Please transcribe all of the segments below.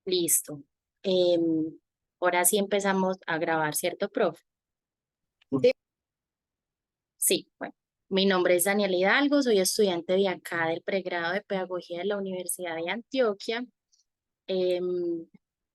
Listo. Em, Ahora sí empezamos a grabar, ¿cierto, profe? Sí. Sí, bueno. Mi nombre es Daniela Hidalgo, soy estudiante de acá del pregrado de Pedagogía de la Universidad de Antioquia. Em,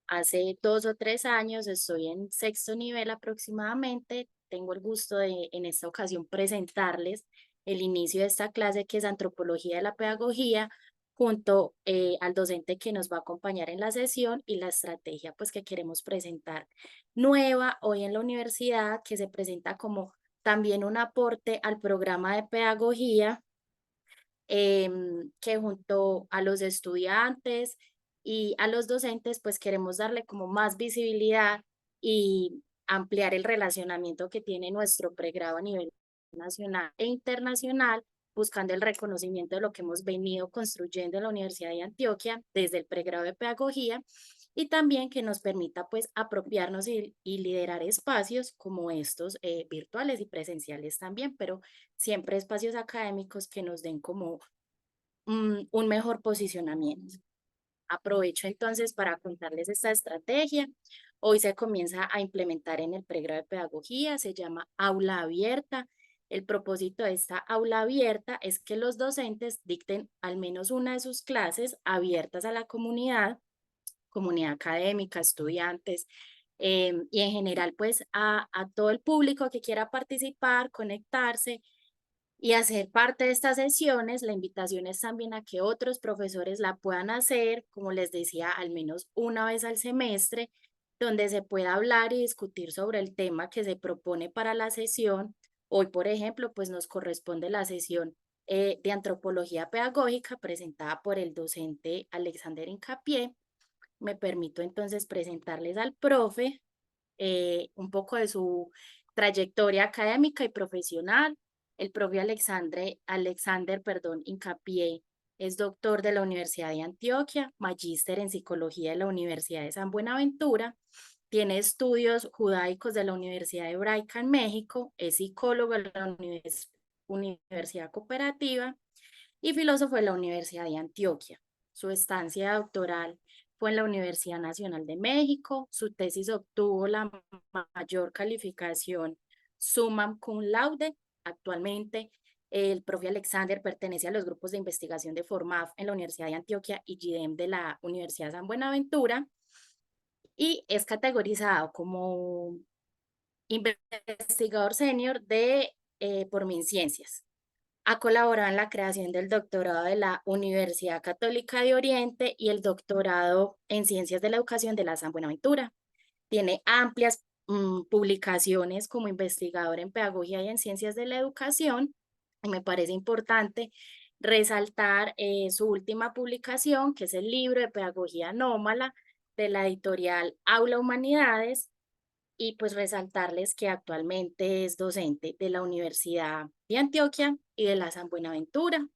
Hace 2 o 3 años estoy en sexto nivel aproximadamente. Tengo el gusto de en esta ocasión presentarles el inicio de esta clase que es Antropología de la Pedagogía junto al docente que nos va a acompañar en la sesión y la estrategia pues que queremos presentar nueva hoy en la universidad que se presenta como también un aporte al programa de pedagogía que junto a los estudiantes y a los docentes, pues queremos darle como más visibilidad y ampliar el relacionamiento que tiene nuestro pregrado a nivel nacional e internacional, buscando el reconocimiento de lo que hemos venido construyendo en la Universidad de Antioquia desde el pregrado de pedagogía y también que nos permita pues apropiarnos y liderar espacios como estos virtuales y presenciales también, pero siempre espacios académicos que nos den como un mejor posicionamiento. Aprovecho entonces para contarles esta estrategia. Hoy se comienza a implementar en el pregrado de pedagogía, se llama aula abierta. El propósito de esta aula abierta es que los docentes dicten al menos una de sus clases abiertas a la comunidad académica, estudiantes, y en general pues a todo el público que quiera participar, conectarse y hacer parte de estas sesiones. La invitación es también a que otros profesores la puedan hacer, como les decía, al menos una vez al semestre, donde se pueda hablar y discutir sobre el tema que se propone para la sesión. Hoy, por ejemplo, pues nos corresponde la sesión de antropología pedagógica presentada por el docente Alexander Incapié. Me permito entonces presentarles al profe un poco de su trayectoria académica y profesional. El propio Alexander, perdón, Incapié es doctor de la Universidad de Antioquia, magíster en psicología de la Universidad de San Buenaventura, tiene estudios judaicos de la Universidad Hebraica en México, es psicólogo de la Universidad Cooperativa y filósofo de la Universidad de Antioquia. Su estancia doctoral fue en la Universidad Nacional de México. Su tesis obtuvo la mayor calificación summa cum laude. Actualmente, el profe Alexander pertenece a los grupos de investigación de FORMAF en la Universidad de Antioquia y GIDEM de la Universidad de San Buenaventura y es categorizado como investigador senior por MinCiencias. Ha colaborado en la creación del doctorado de la Universidad Católica de Oriente y el doctorado en Ciencias de la Educación de la San Buenaventura. Tiene amplias publicaciones como investigador en Pedagogía y en Ciencias de la Educación. Y me parece importante resaltar su última publicación, que es el libro de Pedagogía Anómala de la editorial Aula Humanidades, y pues resaltarles que actualmente es docente de la Universidad de Antioquia y de la San Buenaventura.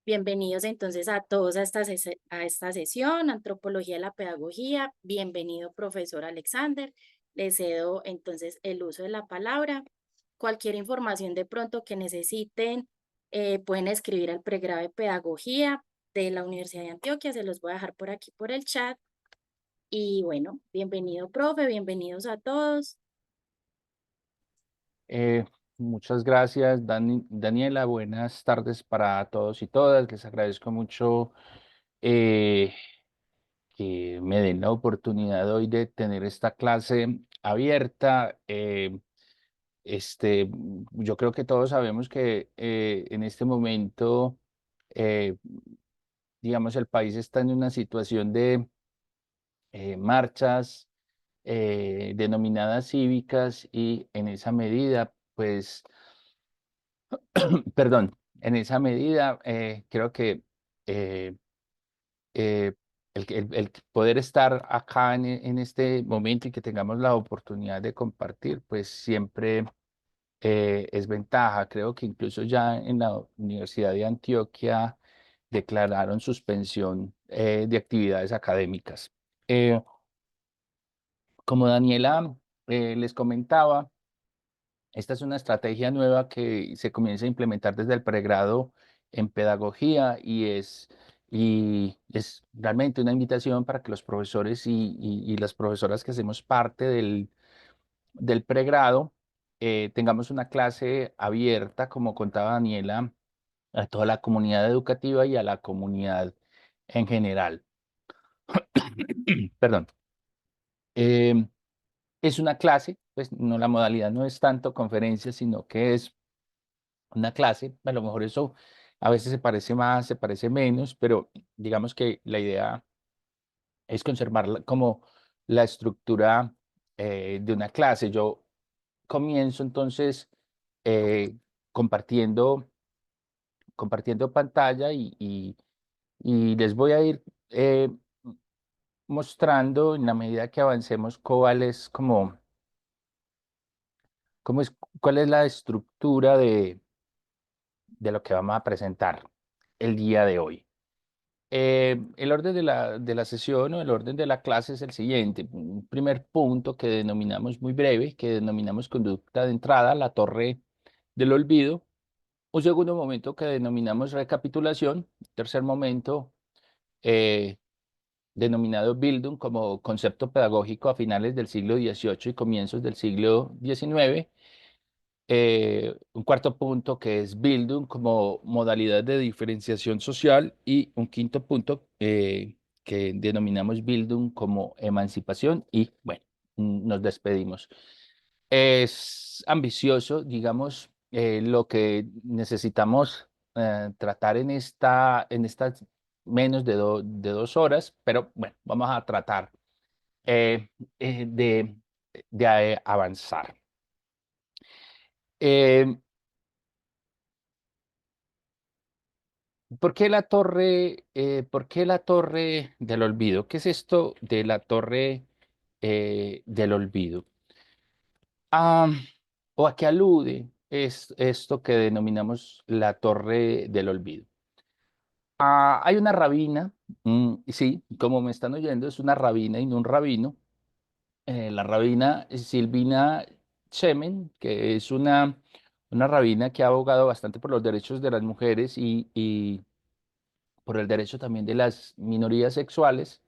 Bienvenidos entonces a todos a esta sesión, Antropología de la Pedagogía. Bienvenido, profesor Alexander. Le cedo entonces el uso de la palabra. Cualquier información de pronto que necesiten, pueden escribir al pregrado de Pedagogía de la Universidad de Antioquia. Se los voy a dejar por aquí por el chat. Y bueno, bienvenido, profe, bienvenidos a todos. Eh, Muchas gracias, Daniela. Buenas tardes para todos y todas. Les agradezco mucho eh, que me den la oportunidad hoy de tener esta clase abierta. Yo creo que todos sabemos que en este momento, eh, digamos, el país está en una situación de marchas denominadas cívicas y en esa medida, pues, perdón, en esa medida creo que eh, eh, el poder estar acá en este momento y que tengamos la oportunidad de compartir, pues siempre es ventaja. Creo que incluso ya en la Universidad de Antioquia declararon suspensión de actividades académicas. Eh, Como Daniela les comentaba, esta es una estrategia nueva que se comienza a implementar desde el pregrado en pedagogía y es Y es realmente una invitación para que los profesores y las profesoras que hacemos parte del pregrado tengamos una clase abierta, como contaba Daniela, a toda la comunidad educativa y a la comunidad en general. Perdón. Em, es una clase, pues no, la modalidad no es tanto conferencia, sino que es una clase. A lo mejor eso a veces se parece más, se parece menos, pero digamos que la idea es conservar como la estructura de una clase. Yo comienzo entonces eh, compartiendo, compartiendo pantalla y les voy a ir mostrando en la medida que avancemos cuál es como, cómo es, cuál es la estructura de lo que vamos a presentar el día de hoy. El orden de la sesión o el orden de la clase es el siguiente. Un primer punto que denominamos muy breve, que denominamos conducta de entrada, la torre del olvido. Un segundo momento que denominamos recapitulación. Tercer momento, eh, denominado Bildung como concepto pedagógico a finales del siglo XVIII y comienzos del siglo XIX. Un cuarto punto que es Bildung como modalidad de diferenciación social y un quinto punto que denominamos Bildung como emancipación y bueno, nos despedimos. Es ambicioso, digamos, lo que necesitamos tratar en estas menos de 2 horas, pero bueno, vamos a tratar eh, de avanzar. Eh, por qué la torre del olvido? ¿Qué es esto de la torre del olvido? Ah, ¿O a qué alude es esto que denominamos la torre del olvido? Hay una rabina, y sí, como me están oyendo, es una rabina y no un rabino. La rabina Silvina Chemen, que es una rabina que ha abogado bastante por los derechos de las mujeres y por el derecho también de las minorías sexuales.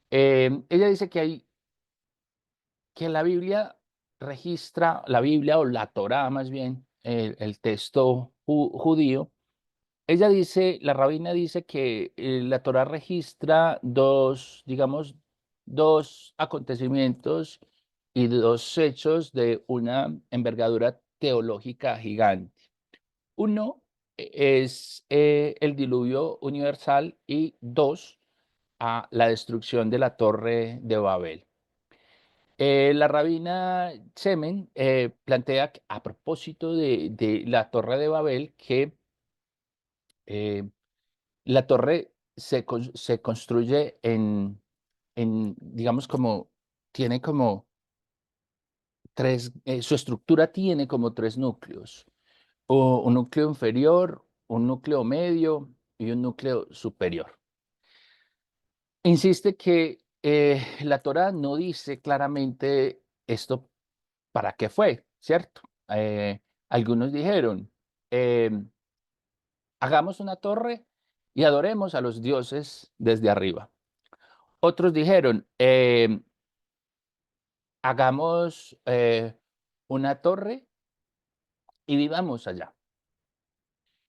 Ella dice que la Biblia registra, la Biblia o la Torá más bien, el texto judío. Ella dice, la rabina dice que la Torá registra dos, digamos, dos acontecimientos y dos hechos de una envergadura teológica gigante. Uno es el diluvio universal y dos, la destrucción de la Torre de Babel. La rabina Semen plantea a propósito de la Torre de Babel que eh, la torre se construye digamos, como, tiene como tres, su estructura tiene como tres núcleos, o un núcleo inferior, un núcleo medio y un núcleo superior. Insiste que la Torá no dice claramente esto para qué fue, ¿cierto? Algunos dijeron, em, hagamos una torre y adoremos a los dioses desde arriba. Otros dijeron, hagamos una torre y vivamos allá.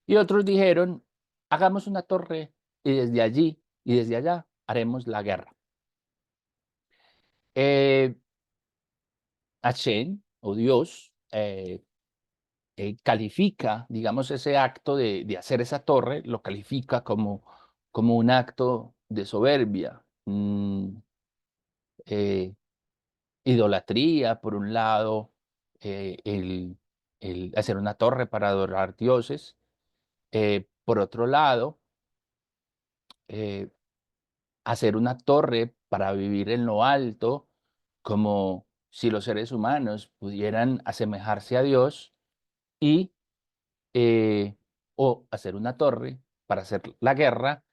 Y otros dijeron, hagamos una torre y desde allí y desde allá haremos la guerra. Eh, Hashem, o Dios, califica, digamos, ese acto de hacer esa torre, lo califica como un acto de soberbia, eh, idolatría, por un lado, el hacer una torre para adorar dioses, por otro lado, eh, hacer una torre para vivir en lo alto, como si los seres humanos pudieran asemejarse a Dios y o hacer una torre para hacer la guerra,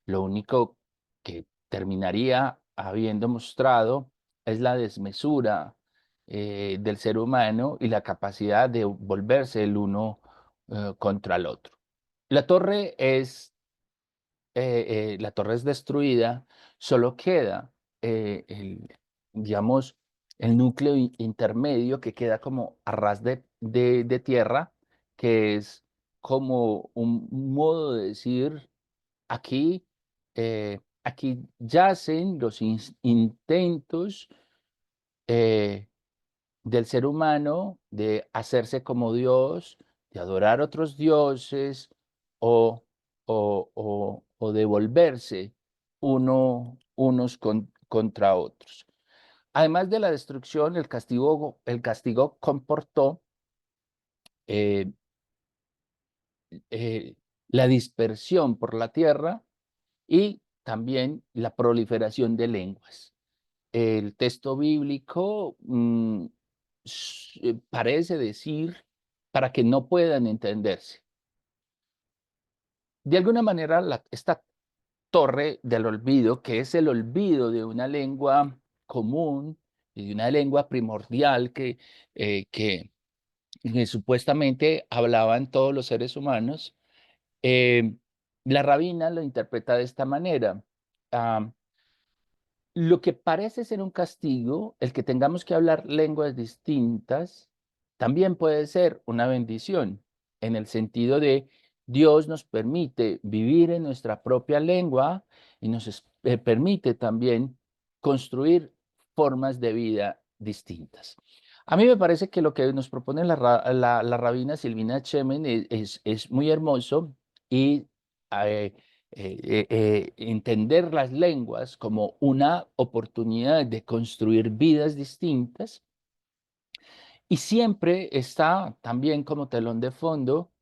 lo único que terminaría habiendo mostrado es la desmesura del ser humano y la capacidad de volverse el uno contra el otro. La torre es la torre es destruida, solo queda digamos, el núcleo intermedio que queda como a ras de tierra, que es como un modo de decir, aquí yacen los intentos eh, del ser humano de hacerse como Dios, de adorar otros dioses o, o de volverse unos contra otros. Además de la destrucción, el castigo comportó eh, eh, la dispersión por la tierra y también la proliferación de lenguas. El texto bíblico parece decir para que no puedan entenderse. De alguna manera, esta torre del olvido, que es el olvido de una lengua común y de una lengua primordial que supuestamente hablaban todos los seres humanos, eh, la rabina lo interpreta de esta manera. ah, Lo que parece ser un castigo, el que tengamos que hablar lenguas distintas, también puede ser una bendición, en el sentido de Dios nos permite vivir en nuestra propia lengua y permite también construir formas de vida distintas. A mí me parece que lo que nos propone la rabina Silvina Chemen es muy hermoso y eh, entender las lenguas como una oportunidad de construir vidas distintas y siempre está también como telón de fondo,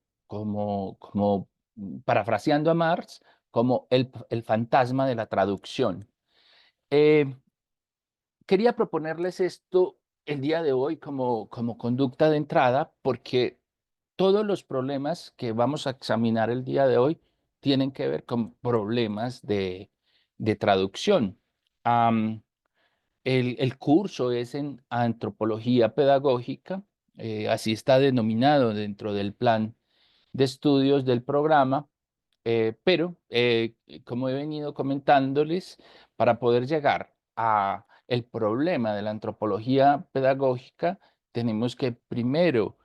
parafraseando a Marx, como el fantasma de la traducción. Eh, Quería proponerles esto el día de hoy como conducta de entrada, porque todos los problemas que vamos a examinar el día de hoy tienen que ver con problemas de traducción. Am, el curso es en antropología pedagógica, así está denominado dentro del plan de estudios del programa, pero como he venido comentándoles, para poder llegar a el problema de la antropología pedagógica, tenemos que primero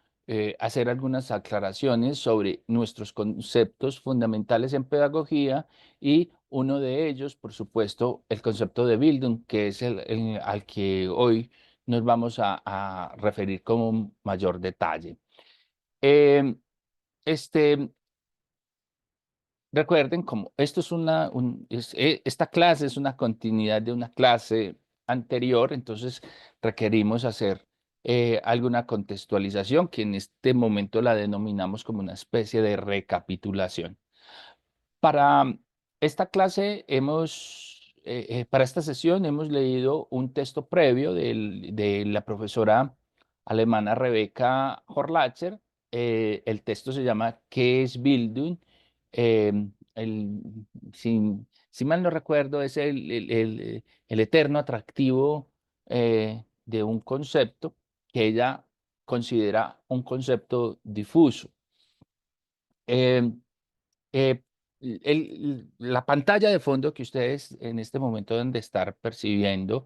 hacer algunas aclaraciones sobre nuestros conceptos fundamentales en pedagogía y uno de ellos, por supuesto, el concepto de Bildung, que es al que hoy nos vamos a referir con mayor detalle. Em, este, Recuerden, como esto es esta clase es una continuidad de una clase anterior, entonces requerimos hacer alguna contextualización, que en este momento la denominamos como una especie de recapitulación. Para esta clase para esta sesión hemos leído un texto previo de la profesora alemana Rebecca Horlacher. El texto se llama ¿Qué es Bildung? El, si mal no recuerdo, es el eterno atractivo de un concepto que ella considera un concepto difuso. Em, eh, la pantalla de fondo que ustedes en este momento deben de estar percibiendo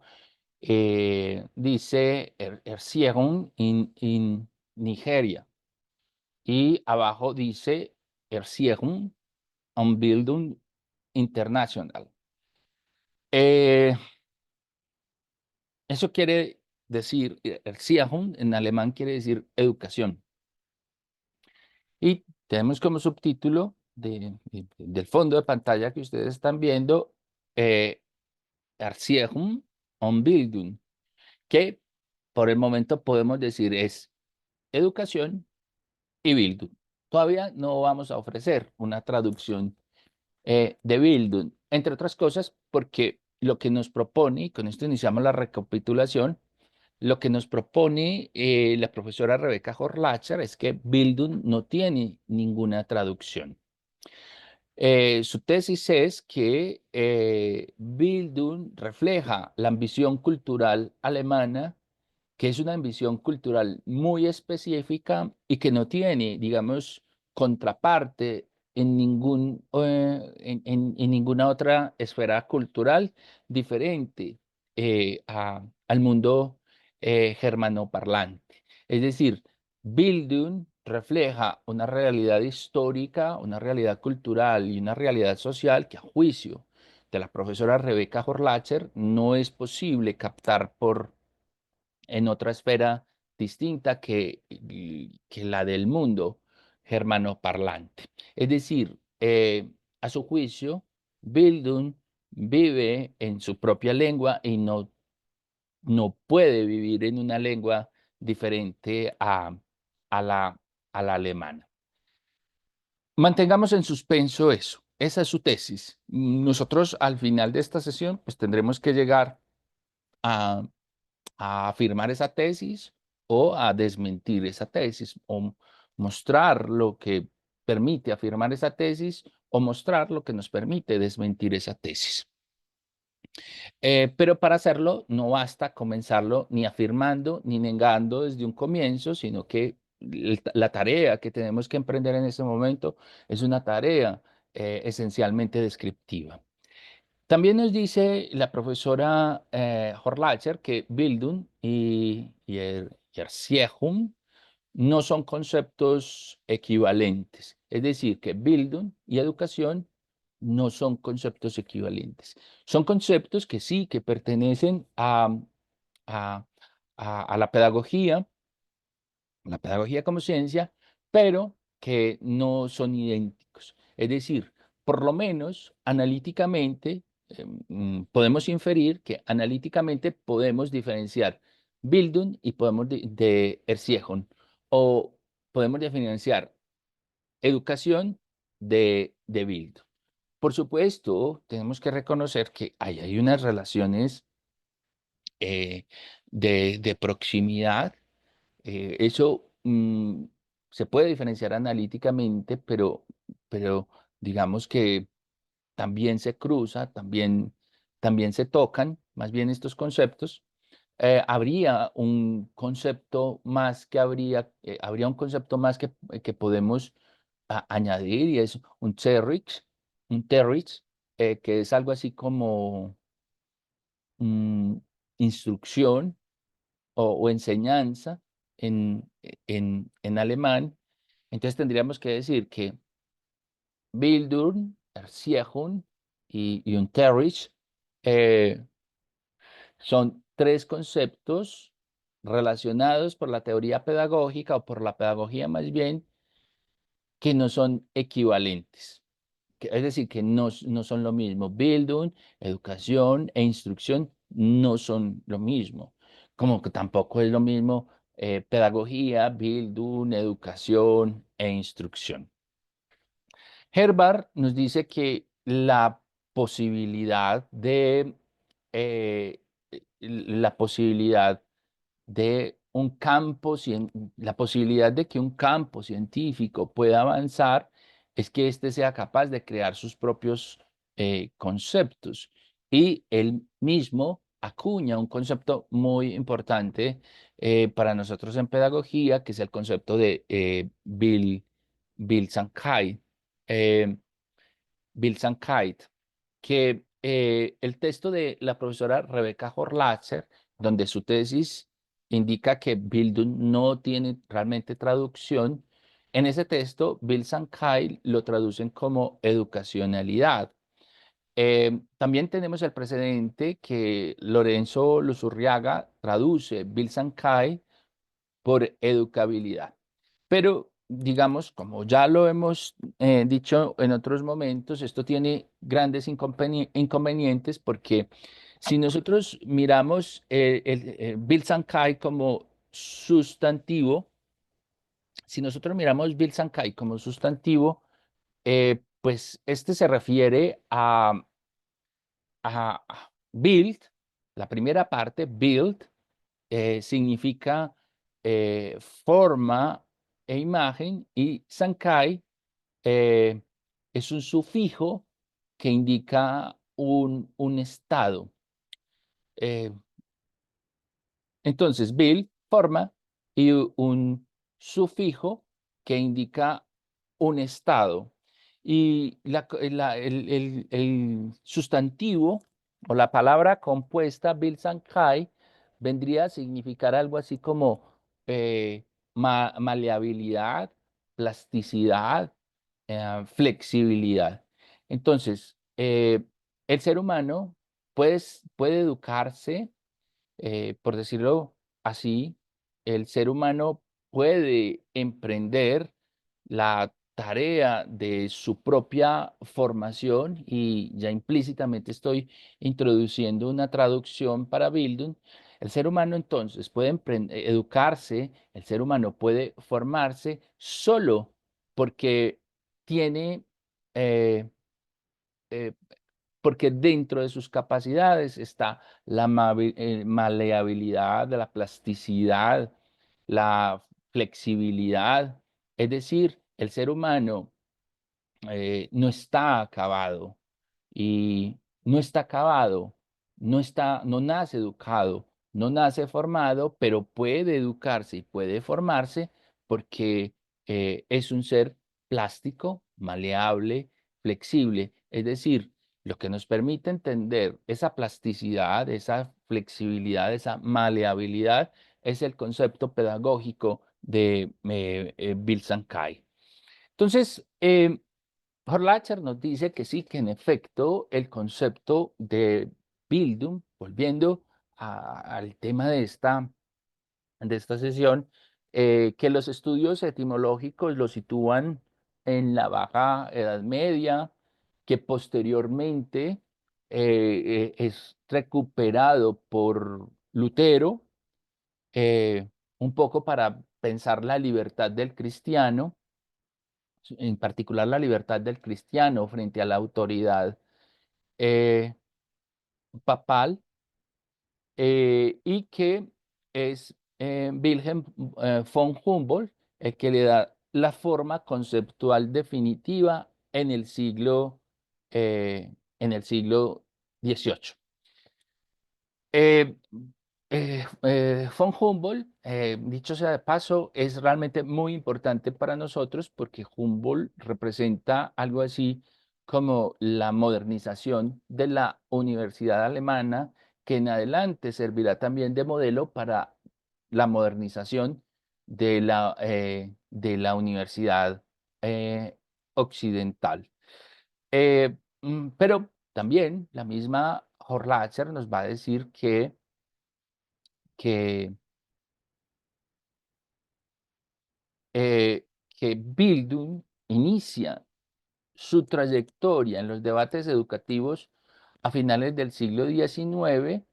dice Erziehung in Nigeria y abajo dice Erziehung und Bildung International. Eh, Eso quiere decir, Erziehung en alemán quiere decir educación. Y tenemos como subtítulo del fondo de pantalla que ustedes están viendo, Erziehung und Bildung, que por el momento podemos decir es educación y Bildung. Todavía no vamos a ofrecer una traducción de Bildung, entre otras cosas porque lo que nos propone, y con esto iniciamos la recapitulación, lo que nos propone la profesora Rebecca Horlacher es que Bildung no tiene ninguna traducción. Su tesis es que Bildung refleja la ambición cultural alemana, que es una ambición cultural muy específica y que no tiene, digamos, contraparte en ninguna otra esfera cultural diferente al mundo germanoparlante. Es decir, Bildung refleja una realidad histórica, una realidad cultural y una realidad social que a juicio de la profesora Rebecca Horlacher no es posible captar en otra esfera distinta que la del mundo germanoparlante. Es decir, a su juicio, Bildung vive en su propia lengua y no puede vivir en una lengua diferente a a la alemana. Mantengamos en suspenso eso. Esa es su tesis. Nosotros al final de esta sesión pues tendremos que llegar a afirmar esa tesis o a desmentir esa tesis o mostrar lo que permite afirmar esa tesis o mostrar lo que nos permite desmentir esa tesis. Pero para hacerlo no basta comenzarlo ni afirmando ni negando desde un comienzo, sino que la tarea que tenemos que emprender en este momento es una tarea esencialmente descriptiva. También nos dice la profesora Horlacher que Bildung y Erziehung no son conceptos equivalentes. Es decir, que Bildung y educación no son conceptos equivalentes. Son conceptos que sí, que pertenecen a, a la pedagogía como ciencia, pero que no son idénticos. Es decir, por lo menos analíticamente podemos inferir que analíticamente podemos diferenciar Bildung y podemos de Erziehung, o podemos diferenciar educación de Bildung. Por supuesto, tenemos que reconocer que hay unas relaciones eh, de proximidad. Eso se puede diferenciar analíticamente, pero digamos que también se cruza, también se tocan, más bien estos conceptos. Habría un concepto más habría un concepto más que podemos añadir y es un terrix, que es algo así como mm, instrucción o enseñanza en alemán. Entonces tendríamos que decir que Bildung, Erziehung y Unterricht eh, son tres conceptos relacionados por la teoría pedagógica o por la pedagogía más bien, que no son equivalentes. Es decir, que no son lo mismo. Bildung, educación e instrucción no son lo mismo. Como que tampoco es lo mismo pedagogía, Bildung, educación e instrucción. Herbart nos dice que eh, la posibilidad de la posibilidad de que un campo científico pueda avanzar es que éste sea capaz de crear sus propios conceptos. Y él mismo acuña un concepto muy importante para nosotros en pedagogía, que es el concepto de Bill Sankey. Eh, Bill Sankey, que el texto de la profesora Rebecca Horlatzer, donde su tesis indica que Bildung no tiene realmente traducción, en ese texto Bill Sankey lo traducen como educacionalidad. También tenemos el precedente que Lorenzo Luzurriaga traduce Bill Sankey por educabilidad. Pero, digamos, como ya lo hemos dicho en otros momentos, esto tiene grandes inconvenientes porque si nosotros miramos Bill Sankey como sustantivo, si nosotros miramos Bill Sankey como sustantivo, pues este se refiere a build, la primera parte, build, significa forma e imagen, y Sankey eh, es un sufijo que indica un estado. Eh, entonces, Bill, forma, y un sufijo que indica un estado. Y el sustantivo o la palabra compuesta Bilsankai vendría a significar algo así como maleabilidad, plasticidad, flexibilidad. Entonces, el ser humano puede educarse, por decirlo así, el ser humano puede emprender la tarea de su propia formación y ya implícitamente estoy introduciendo una traducción para Bildung. El ser humano entonces puede educarse, el ser humano puede formarse solo porque tiene eh, eh, porque dentro de sus capacidades está la maleabilidad, la plasticidad, la flexibilidad. Es decir, el ser humano no está acabado y no está acabado, no nace educado, no nace formado, pero puede educarse y puede formarse porque es un ser plástico, maleable, flexible. Es decir, lo que nos permite entender esa plasticidad, esa flexibilidad, esa maleabilidad, es el concepto pedagógico de Bill Sankey. Entonces, Horlacher nos dice que sí, que en efecto el concepto de Bildung, volviendo al tema de esta sesión, que los estudios etimológicos lo sitúan en la Baja Edad Media, que posteriormente es recuperado por Lutero, un poco para pensar la libertad del cristiano, en particular la libertad del cristiano frente a la autoridad eh, papal, y que es Wilhelm von Humboldt el que le da la forma conceptual definitiva en el siglo XVIII. Eh, von Humboldt, dicho sea de paso, es realmente muy importante para nosotros porque Humboldt representa algo así como la modernización de la universidad alemana, que en adelante servirá también de modelo para la modernización de la universidad occidental. Pero también la misma Horlacher nos va a decir que, que Bildung inicia su trayectoria en los debates educativos a finales del siglo XIX,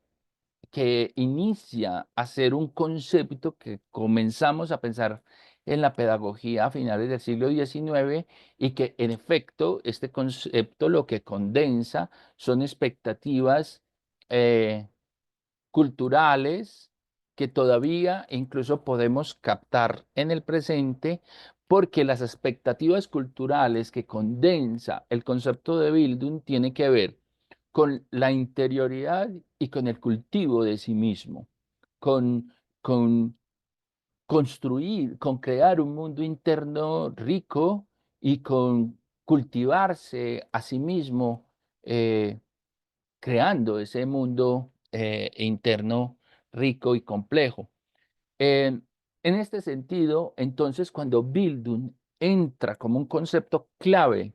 que inicia a ser un concepto que comenzamos a pensar en la pedagogía a finales del siglo XIX y que en efecto este concepto lo que condensa son expectativas eh, culturales que todavía incluso podemos captar en el presente, porque las expectativas culturales que condensa el concepto de Bildung tiene que ver con la interioridad y con el cultivo de sí mismo, con construir, con crear un mundo interno rico y con cultivarse a sí mismo, creando ese mundo interno rico y complejo. En, en este sentido, entonces, cuando Bildung entra como un concepto clave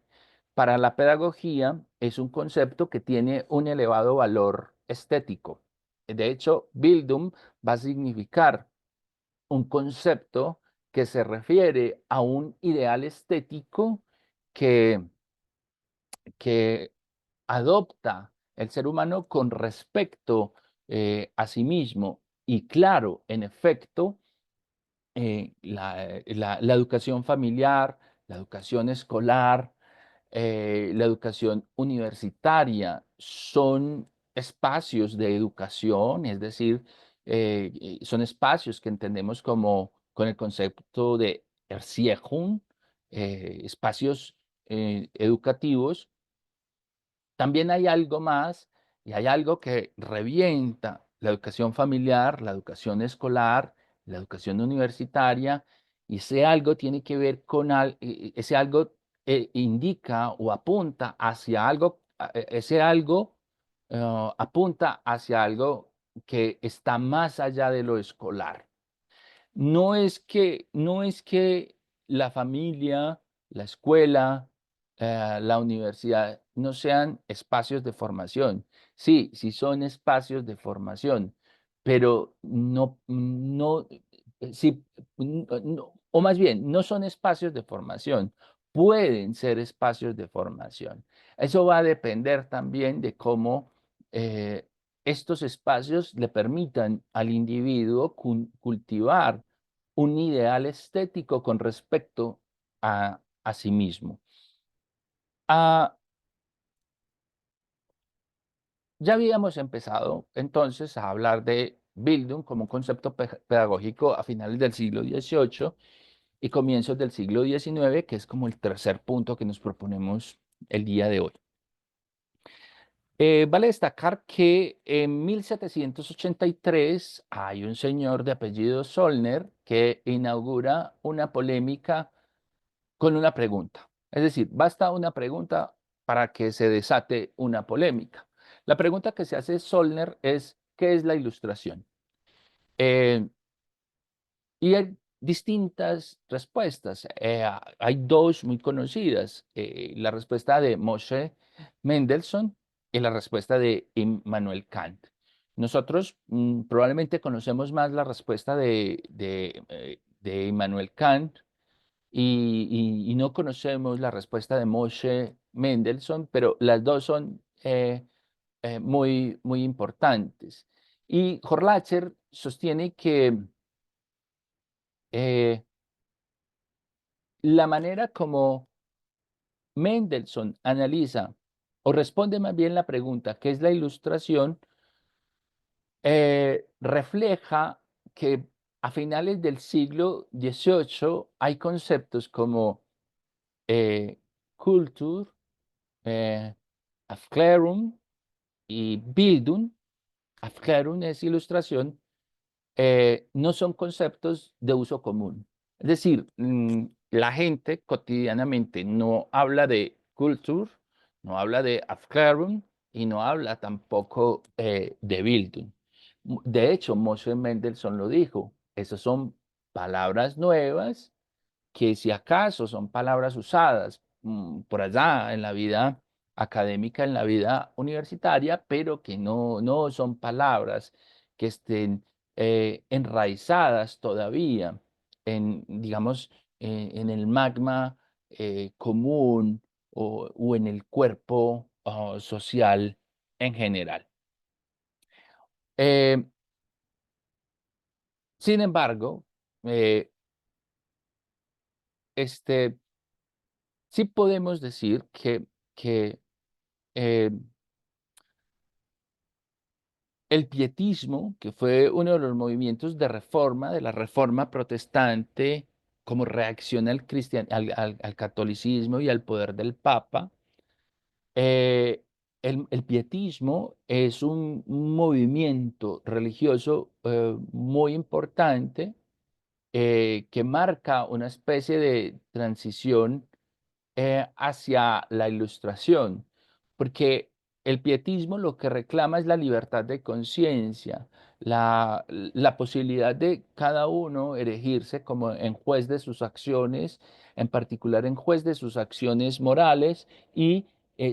para la pedagogía, es un concepto que tiene un elevado valor estético. De hecho, Bildung va a significar un concepto que se refiere a un ideal estético que, que adopta el ser humano con respecto a sí mismo. Y claro, en efecto, la educación familiar, la educación escolar, la educación universitaria son espacios de educación, es decir, son espacios que entendemos como con el concepto de Erziehung, espacios educativos. También hay algo más y hay algo que revienta la educación familiar, la educación escolar, la educación universitaria, y ese algo tiene que ver con ese algo indica o apunta hacia algo, ese algo apunta hacia algo que está más allá de lo escolar. No es que la familia, la escuela, la universidad no sean espacios de formación. Sí, sí son espacios de formación, pero sí, o más bien, no son espacios de formación, pueden ser espacios de formación. Eso va a depender también de cómo estos espacios le permitan al individuo cultivar un ideal estético con respecto a sí mismo. Ah, ya habíamos empezado entonces a hablar de Bildung como un concepto pedagógico a finales del siglo XVIII y comienzos del siglo XIX, que es como el tercer punto que nos proponemos el día de hoy. Vale destacar que en 1783 hay un señor de apellido Solner que inaugura una polémica con una pregunta. Es decir, basta una pregunta para que se desate una polémica. La pregunta que se hace Solner es, ¿qué es la ilustración? Eh, y hay distintas respuestas. Hay dos muy conocidas. La respuesta de Moshe Mendelssohn y la respuesta de Immanuel Kant. Nosotros probablemente conocemos más la respuesta de Immanuel Kant y no conocemos la respuesta de Moshe Mendelssohn, pero las dos son muy, muy importantes. Y Horlacher sostiene que eh, la manera como Mendelssohn analiza o responde más bien la pregunta, ¿qué es la ilustración? Refleja que a finales del siglo XVIII hay conceptos como Kultur, eh, Aufklärung y Bildung. Aufklärung es ilustración, no son conceptos de uso común. Es decir, la gente cotidianamente no habla de Kultur, no habla de Aufklärung y no habla tampoco de Bildung. De hecho, Moshe Mendelssohn lo dijo, esas son palabras nuevas que si acaso son palabras usadas por allá en la vida académica, en la vida universitaria, pero que no son palabras que estén enraizadas todavía en, digamos, en el magma común o en el cuerpo social en general. Eh, Sin embargo, eh, este, sí podemos decir que eh, el pietismo, que fue uno de los movimientos de reforma, de la reforma protestante, como reacción al catolicismo y al poder del Papa, eh, el pietismo es un movimiento religioso muy importante que marca una especie de transición hacia la ilustración, porque el pietismo lo que reclama es la libertad de conciencia, la posibilidad de cada uno erigirse como en juez de sus acciones, en particular en juez de sus acciones morales, y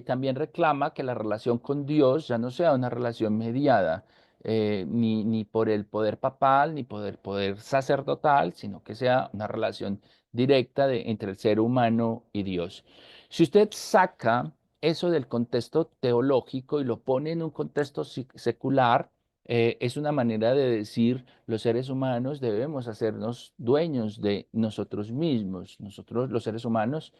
también reclama que la relación con Dios ya no sea una relación mediada. Ni por el poder papal, ni por el poder sacerdotal, sino que sea una relación directa entre el ser humano y Dios. Si usted saca eso del contexto teológico y lo pone en un contexto secular, es una manera de decir los seres humanos debemos hacernos dueños de nosotros mismos. Nosotros, los seres humanos,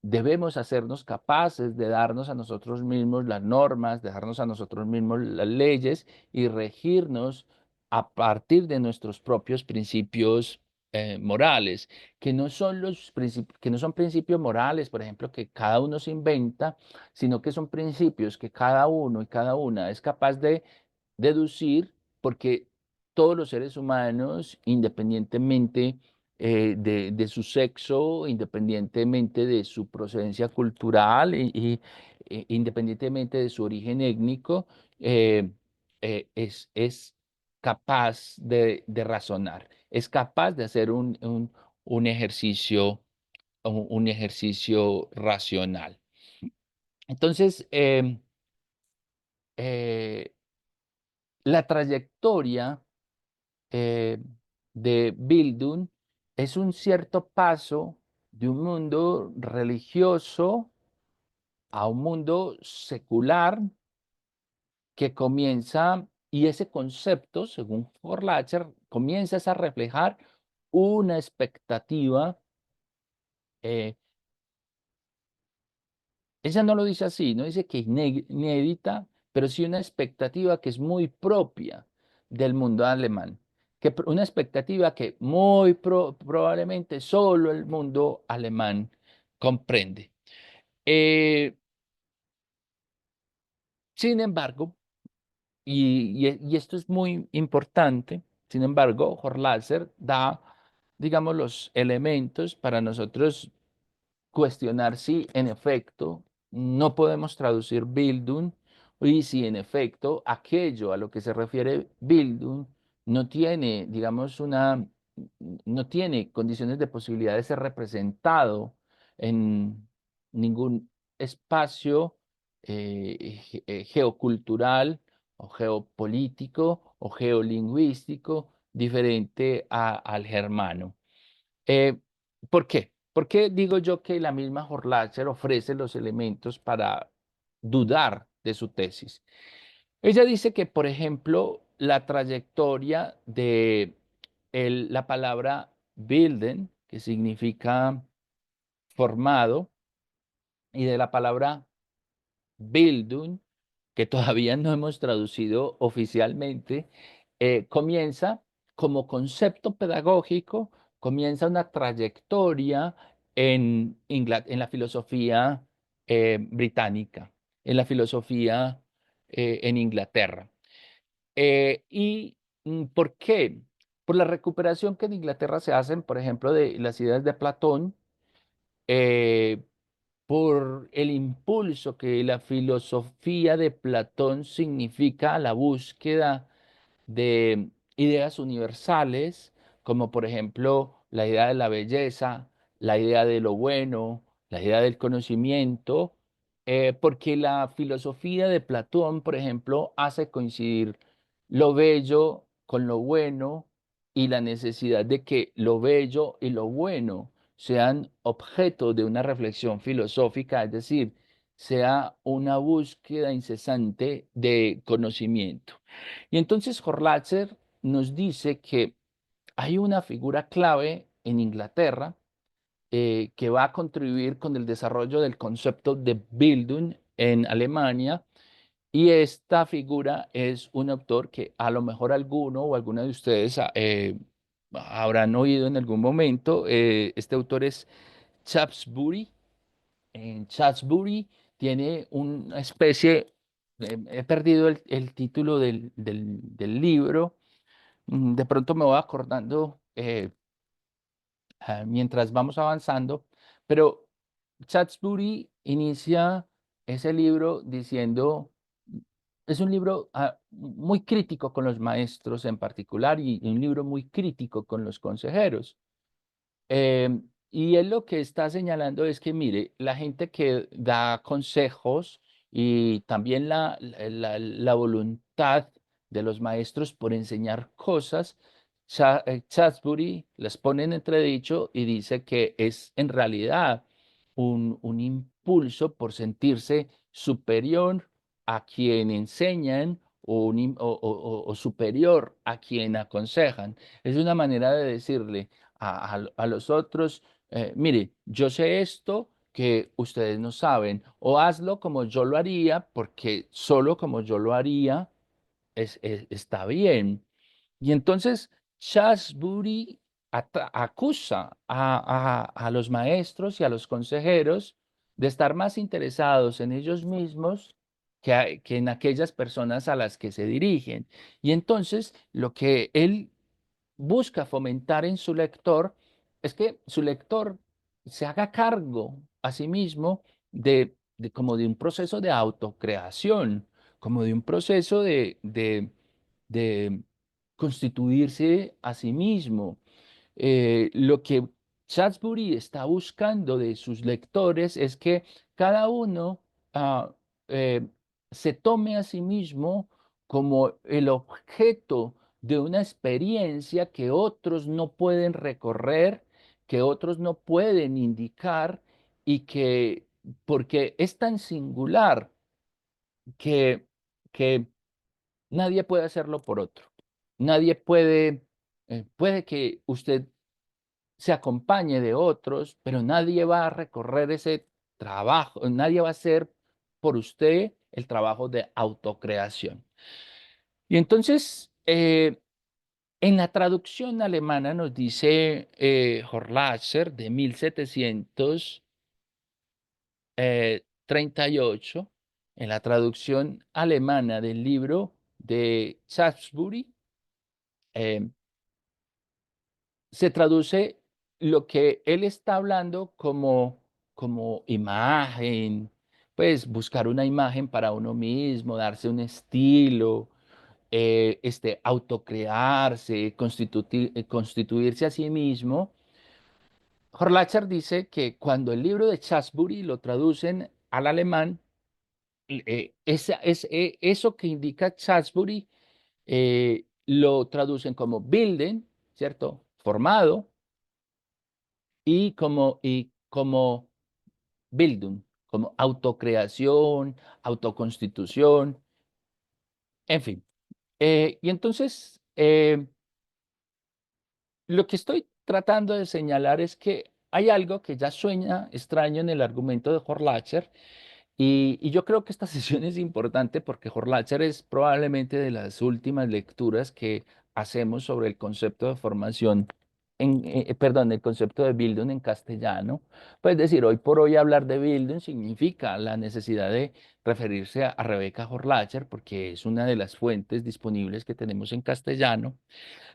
debemos hacernos capaces de darnos a nosotros mismos las normas, de darnos a nosotros mismos las leyes y regirnos a partir de nuestros propios principios morales, que no son principios morales, por ejemplo, que cada uno se inventa, sino que son principios que cada uno y cada una es capaz de deducir, porque todos los seres humanos, independientemente de su sexo, independientemente de su procedencia cultural independientemente de su origen étnico, eh, es capaz de razonar, es capaz de hacer un ejercicio, un ejercicio racional. Entonces, eh, la trayectoria eh, de Bildung es un cierto paso de un mundo religioso a un mundo secular que comienza, y ese concepto, según Forlacher, comienza a reflejar una expectativa. eh, Ella no lo dice así, no dice que inédita, pero sí una expectativa que es muy propia del mundo alemán, una expectativa que muy probablemente solo el mundo alemán comprende. Eh, Sin embargo, y esto es muy importante, sin embargo, Horlatzer da, digamos, los elementos para nosotros cuestionar si en efecto no podemos traducir Bildung y si en efecto aquello a lo que se refiere Bildung no tiene, digamos, no tiene condiciones de posibilidad de ser representado en ningún espacio geocultural o geopolítico o geolingüístico diferente al germano. Eh, ¿Por qué? ¿Por qué digo yo que la misma Horlacher ofrece los elementos para dudar de su tesis? Ella dice que, por ejemplo, la trayectoria de la palabra bilden, que significa formado, y de la palabra Bildung, que todavía no hemos traducido oficialmente, comienza como concepto pedagógico, comienza una trayectoria en la filosofía británica, en la filosofía en Inglaterra. ¿Por qué? Por la recuperación que en Inglaterra se hacen, por ejemplo, de las ideas de Platón, eh, por el impulso que la filosofía de Platón significa a la búsqueda de ideas universales, como por ejemplo la idea de la belleza, la idea de lo bueno, la idea del conocimiento, porque la filosofía de Platón, por ejemplo, hace coincidir lo bello con lo bueno y la necesidad de que lo bello y lo bueno sean objeto de una reflexión filosófica, es decir, sea una búsqueda incesante de conocimiento. Y entonces Horlatzer nos dice que hay una figura clave en Inglaterra que va a contribuir con el desarrollo del concepto de Bildung en Alemania. Y esta figura es un autor que a lo mejor alguno o alguna de ustedes habrán oído en algún momento. Este autor es Shaftesbury. En Shaftesbury tiene una especie, he perdido el título del libro. De pronto me voy acordando mientras vamos avanzando, pero Shaftesbury inicia ese libro diciendo, es un libro muy crítico con los maestros en particular y un libro muy crítico con los consejeros. Y él lo que está señalando es que, mire, la gente que da consejos y también la voluntad de los maestros por enseñar cosas, Shaftesbury las pone en entredicho y dice que es en realidad un impulso por sentirse superior a quien enseñan o superior a quien aconsejan. Es una manera de decirle a los otros, mire, yo sé esto que ustedes no saben, o hazlo como yo lo haría, porque solo como yo lo haría está bien. Y entonces Shaftesbury acusa a los maestros y a los consejeros de estar más interesados en ellos mismos que en aquellas personas a las que se dirigen. Y entonces lo que él busca fomentar en su lector es que su lector se haga cargo a sí mismo de como de un proceso de autocreación, como de un proceso de constituirse a sí mismo. Lo que Shaftesbury está buscando de sus lectores es que cada uno ah, eh, se tome a sí mismo como el objeto de una experiencia que otros no pueden recorrer, que otros no pueden indicar y que, porque es tan singular que, que nadie puede hacerlo por otro. Nadie puede, puede que usted se acompañe de otros, pero nadie va a recorrer ese trabajo, nadie va a hacer por usted el trabajo de autocreación. Y entonces, en la traducción alemana nos dice Horlacher de 1738, en la traducción alemana del libro de Shaftesbury, eh, se traduce lo que él está hablando como imagen, pues buscar una imagen para uno mismo, darse un estilo, autocrearse, constituirse a sí mismo. Horlacher dice que cuando el libro de Shaftesbury lo traducen al alemán, eso que indica Shaftesbury lo traducen como bilden, ¿cierto? Formado, y como Bildung, como autocreación, autoconstitución, en fin. Y entonces, lo que estoy tratando de señalar es que hay algo que ya suena extraño en el argumento de Horlacher, y yo creo que esta sesión es importante porque Horlacher es probablemente de las últimas lecturas que hacemos sobre el concepto de formación, perdón, el concepto de Bildung en castellano. Pues decir, hoy por hoy hablar de Bildung significa la necesidad de referirse a Rebecca Horlacher porque es una de las fuentes disponibles que tenemos en castellano.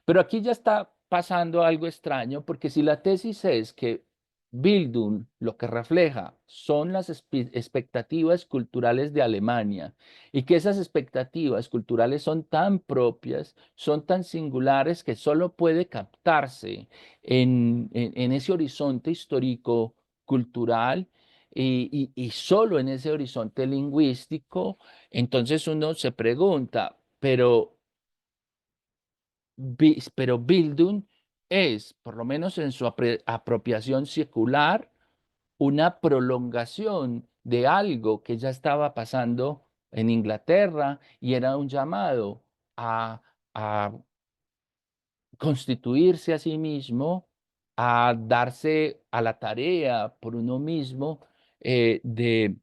Pero aquí ya está pasando algo extraño, porque si la tesis es que Bildung lo que refleja son las expectativas culturales de Alemania y que esas expectativas culturales son tan propias, son tan singulares que solo puede captarse en ese horizonte histórico cultural y solo en ese horizonte lingüístico, entonces uno se pregunta, pero Bildung es, por lo menos en su apropiación secular, una prolongación de algo que ya estaba pasando en Inglaterra y era un llamado a constituirse a sí mismo, a darse a la tarea por uno mismo de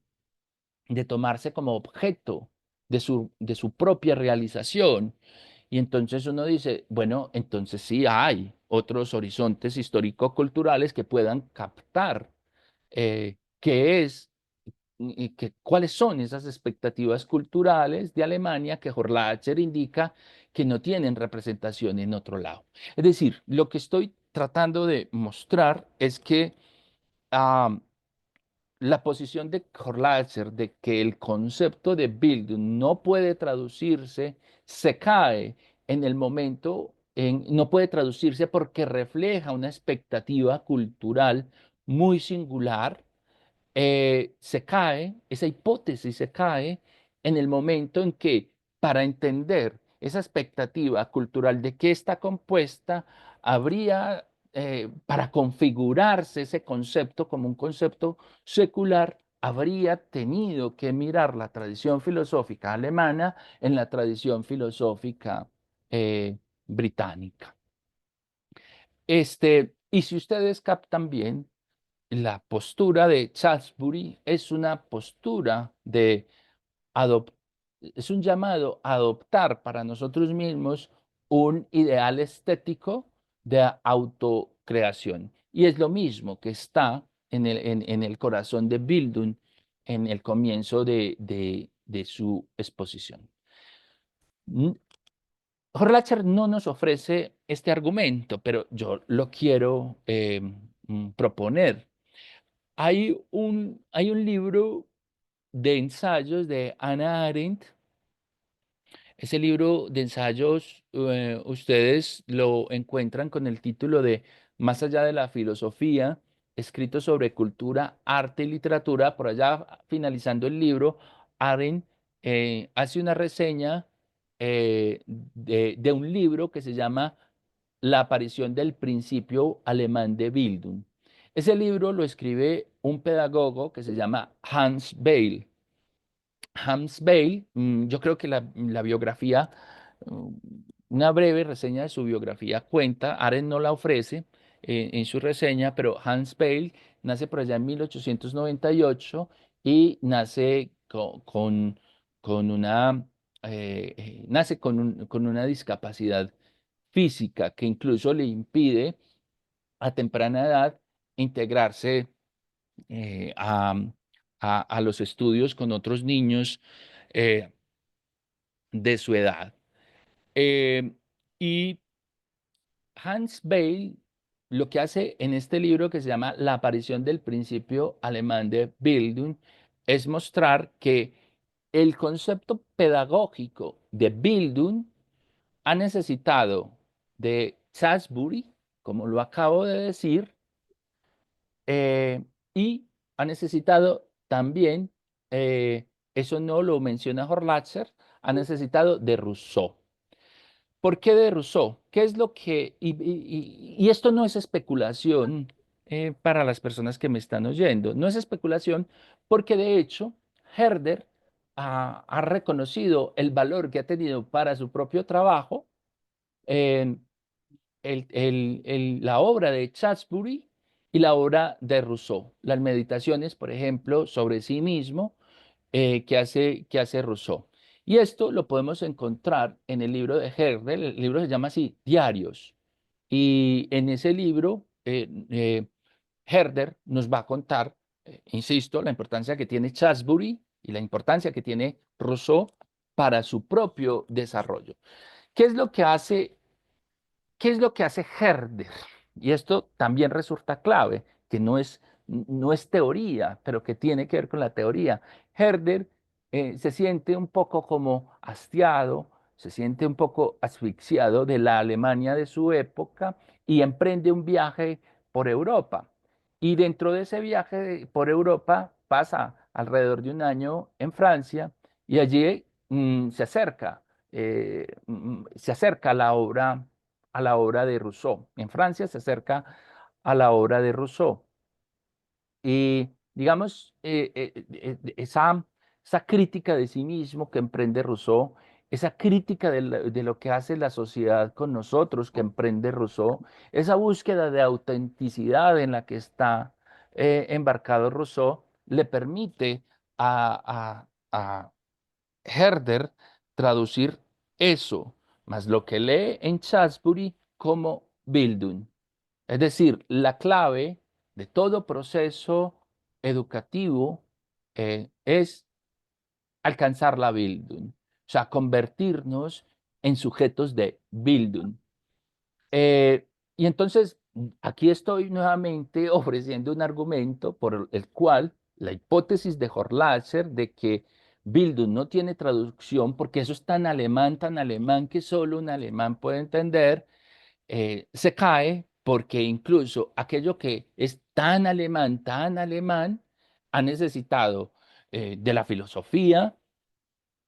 tomarse como objeto de su propia realización. Y entonces uno dice, bueno, entonces sí hay otros horizontes histórico-culturales que puedan captar qué es y cuáles son esas expectativas culturales de Alemania que Horlacher indica que no tienen representación en otro lado. Es decir, lo que estoy tratando de mostrar es que ah, la posición de Horlacher de que el concepto de Bildung no puede traducirse, se cae en el momento, no puede traducirse porque refleja una expectativa cultural muy singular, se cae, esa hipótesis se cae en el momento en que para entender esa expectativa cultural de qué está compuesta, habría, para configurarse ese concepto como un concepto secular, habría tenido que mirar la tradición filosófica alemana en la tradición filosófica británica. Y si ustedes captan bien, la postura de Shaftesbury es una postura de adop- es un llamado a adoptar para nosotros mismos un ideal estético de autocreación. Y es lo mismo que está en el corazón de Bildung en el comienzo de su exposición. Horlacher no nos ofrece este argumento, pero yo lo quiero proponer. Hay un libro de ensayos de Hannah Arendt. Ese libro de ensayos, ustedes lo encuentran con el título de Más allá de la filosofía, escrito sobre cultura, arte y literatura. Por allá, finalizando el libro, Arendt hace una reseña de un libro que se llama La aparición del principio alemán de Bildung. Ese libro lo escribe un pedagogo que se llama Hans Bale. Hans Bale, yo creo que la biografía, mm, una breve reseña de su biografía cuenta, Arendt no la ofrece en su reseña, pero Hans Bale nace por allá en 1898 y nace con una, nace con una discapacidad física que incluso le impide a temprana edad integrarse eh, a, a los estudios con otros niños eh, de su edad. Eh, y Hans Bale lo que hace en este libro que se llama La aparición del principio alemán de Bildung es mostrar que el concepto pedagógico de Bildung ha necesitado de Salisbury, como lo acabo de decir, eh, y ha necesitado también, eso no lo menciona Horlatzer, ha necesitado de Rousseau. ¿Por qué de Rousseau? ¿Qué es lo que, y esto no es especulación para las personas que me están oyendo, no es especulación porque de hecho Herder ha reconocido el valor que ha tenido para su propio trabajo la obra de Shaftesbury y la obra de Rousseau, las meditaciones, por ejemplo, sobre sí mismo que hace Rousseau. Y esto lo podemos encontrar en el libro de Herder, el libro se llama así, Diarios. Y en ese libro, Herder nos va a contar, insisto, la importancia que tiene Shaftesbury y la importancia que tiene Rousseau para su propio desarrollo. ¿Qué es lo que hace ¿Qué es lo que hace Herder? Y esto también resulta clave, que no es teoría, pero que tiene que ver con la teoría. Herder se siente un poco como hastiado, se siente un poco asfixiado de la Alemania de su época y emprende un viaje por Europa. Y dentro de ese viaje por Europa pasa alrededor de un año en Francia y allí se acerca a la obra de Rousseau. En Francia se acerca a la obra de Rousseau. Y digamos, esa crítica de sí mismo que emprende Rousseau, esa crítica de lo que hace la sociedad con nosotros que emprende Rousseau, esa búsqueda de autenticidad en la que está embarcado Rousseau, le permite a Herder traducir eso, más lo que lee en Shaftesbury como Bildung. Es decir, la clave de todo proceso educativo es alcanzar la Bildung, o sea, convertirnos en sujetos de Bildung. Eh, y entonces, aquí estoy nuevamente ofreciendo un argumento por el cual la hipótesis de Horlatzer de que Bildung no tiene traducción, porque eso es tan alemán que solo un alemán puede entender, se cae porque incluso aquello que es tan alemán, ha necesitado de la filosofía,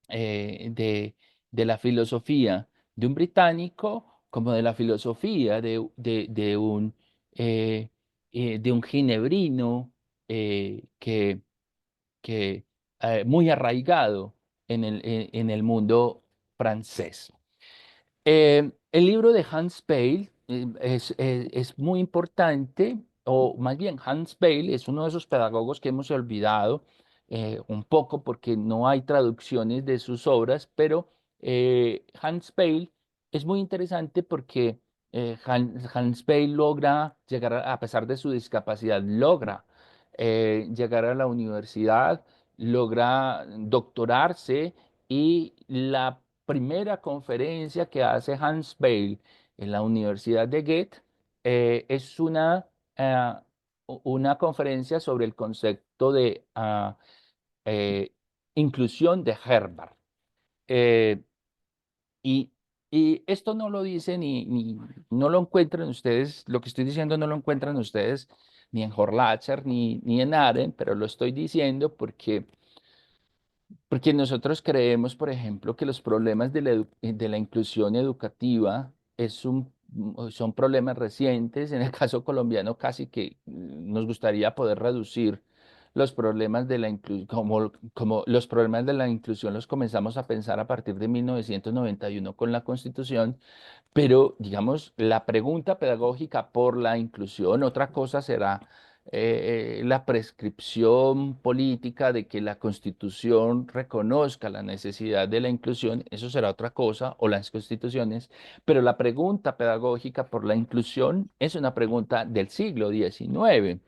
de la filosofía de un británico, como de la filosofía de un ginebrino que muy arraigado en el mundo francés. El libro de Hans Bale es muy importante, o más bien Hans Bale es uno de esos pedagogos que hemos olvidado un poco porque no hay traducciones de sus obras, pero Hans Bale es muy interesante porque Hans Bale logra llegar, a pesar de su discapacidad, logra llegar a la universidad, logra doctorarse y la primera conferencia que hace Hans Bale en la Universidad de Goethe, es eh, una conferencia sobre el concepto de eh, inclusión de Herbert. Eh, y, y esto no lo dice no lo encuentran ustedes, lo que estoy diciendo no lo encuentran ustedes ni en Horlacher ni en Arendt, pero lo estoy diciendo porque nosotros creemos, por ejemplo, que los problemas de la inclusión educativa son problemas recientes. En el caso colombiano, casi que nos gustaría poder reducir los problemas de la inclusión, como los problemas de la inclusión los comenzamos a pensar a partir de 1991 con la Constitución, pero, digamos, la pregunta pedagógica por la inclusión, otra cosa será la prescripción política de que la Constitución reconozca la necesidad de la inclusión, eso será otra cosa, o las constituciones, pero la pregunta pedagógica por la inclusión es una pregunta del siglo XIX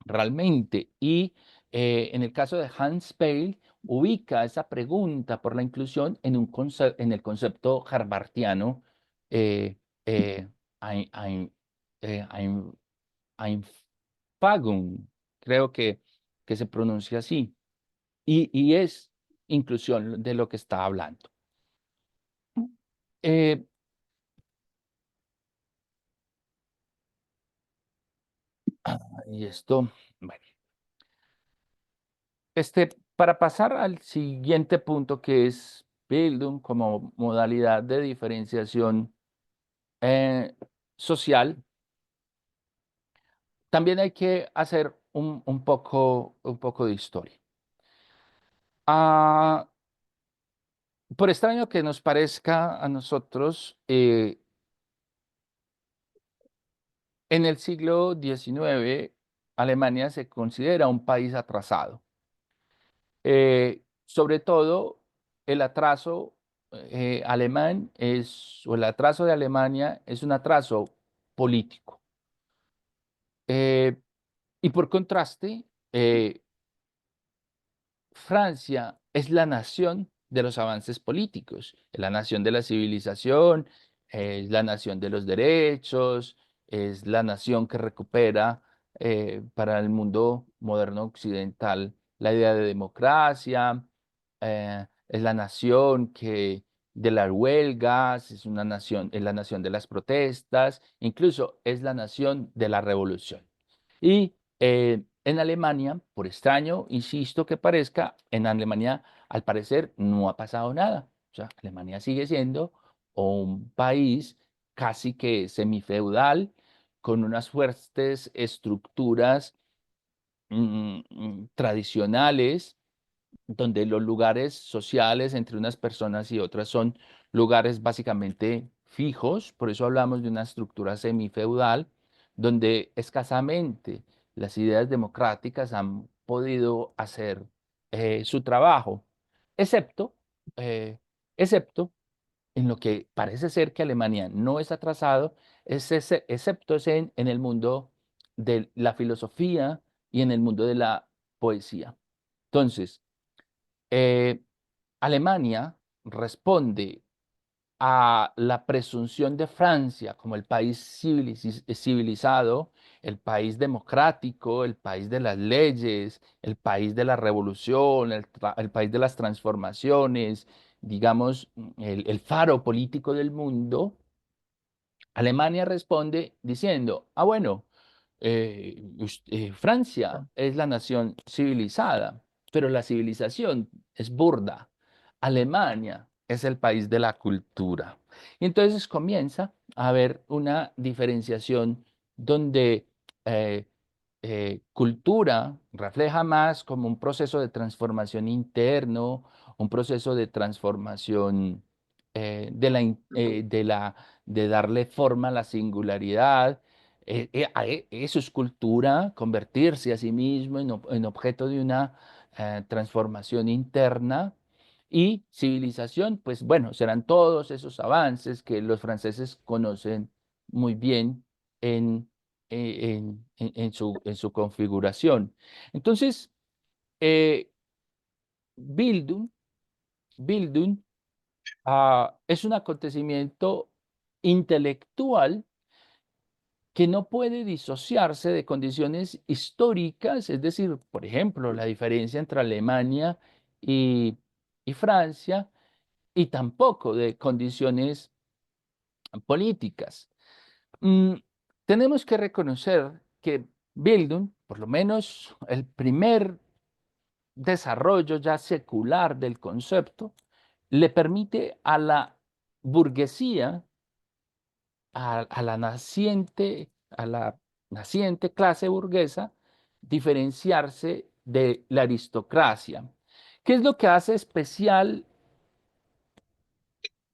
realmente. Y en el caso de Hans Peil, ubica esa pregunta por la inclusión en el concepto harvardiano eh, eh, ein- ein- ein- Einfagung, creo que se pronuncia así, y es inclusión de lo que está hablando. Eh, y esto, bueno. Para pasar al siguiente punto, que es Bildung como modalidad de diferenciación eh, social, también hay que hacer un poco de historia. Ah, por extraño que nos parezca a nosotros, en el siglo XIX, Alemania se considera un país atrasado. Sobre todo, el atraso alemán o el atraso de Alemania es un atraso político. Eh, y por contraste, Francia es la nación de los avances políticos, es la nación de la civilización, es la nación de los derechos, es la nación que recupera para el mundo moderno occidental la idea de democracia, es la nación de las huelgas, es la nación de las protestas, incluso es la nación de la revolución. Y en Alemania, por extraño, insisto que parezca, en Alemania al parecer no ha pasado nada. O sea, Alemania sigue siendo un país casi que semifeudal, con unas fuertes estructuras tradicionales donde los lugares sociales entre unas personas y otras son lugares básicamente fijos, por eso hablamos de una estructura semifeudal, donde escasamente las ideas democráticas han podido hacer su trabajo, excepto, eh, excepto en lo que parece ser que Alemania no es atrasado, excepto es en el mundo de la filosofía y en el mundo de la poesía. Entonces, eh, Alemania responde a la presunción de Francia como el país civilizado, el país democrático, el país de las leyes, el país de la revolución, el país de las transformaciones, digamos, el faro político del mundo. Alemania responde diciendo, bueno, Francia es la nación civilizada, pero la civilización es burda. Alemania es el país de la cultura. Y entonces comienza a haber una diferenciación donde eh, cultura refleja más como un proceso de transformación interno, un proceso de transformación de darle forma a la singularidad. Eso es cultura, convertirse a sí mismo en objeto de una transformación interna. Y civilización, pues bueno, serán todos esos avances que los franceses conocen muy bien en, en su configuración. Entonces, eh, Bildung, Bildung es un acontecimiento intelectual que no puede disociarse de condiciones históricas, es decir, por ejemplo, la diferencia entre Alemania y Francia, y tampoco de condiciones políticas. Mm, Tenemos que reconocer que Bildung, por lo menos el primer desarrollo ya secular del concepto, le permite a la burguesía, a la naciente clase burguesa, diferenciarse de la aristocracia. ¿Qué es lo que hace especial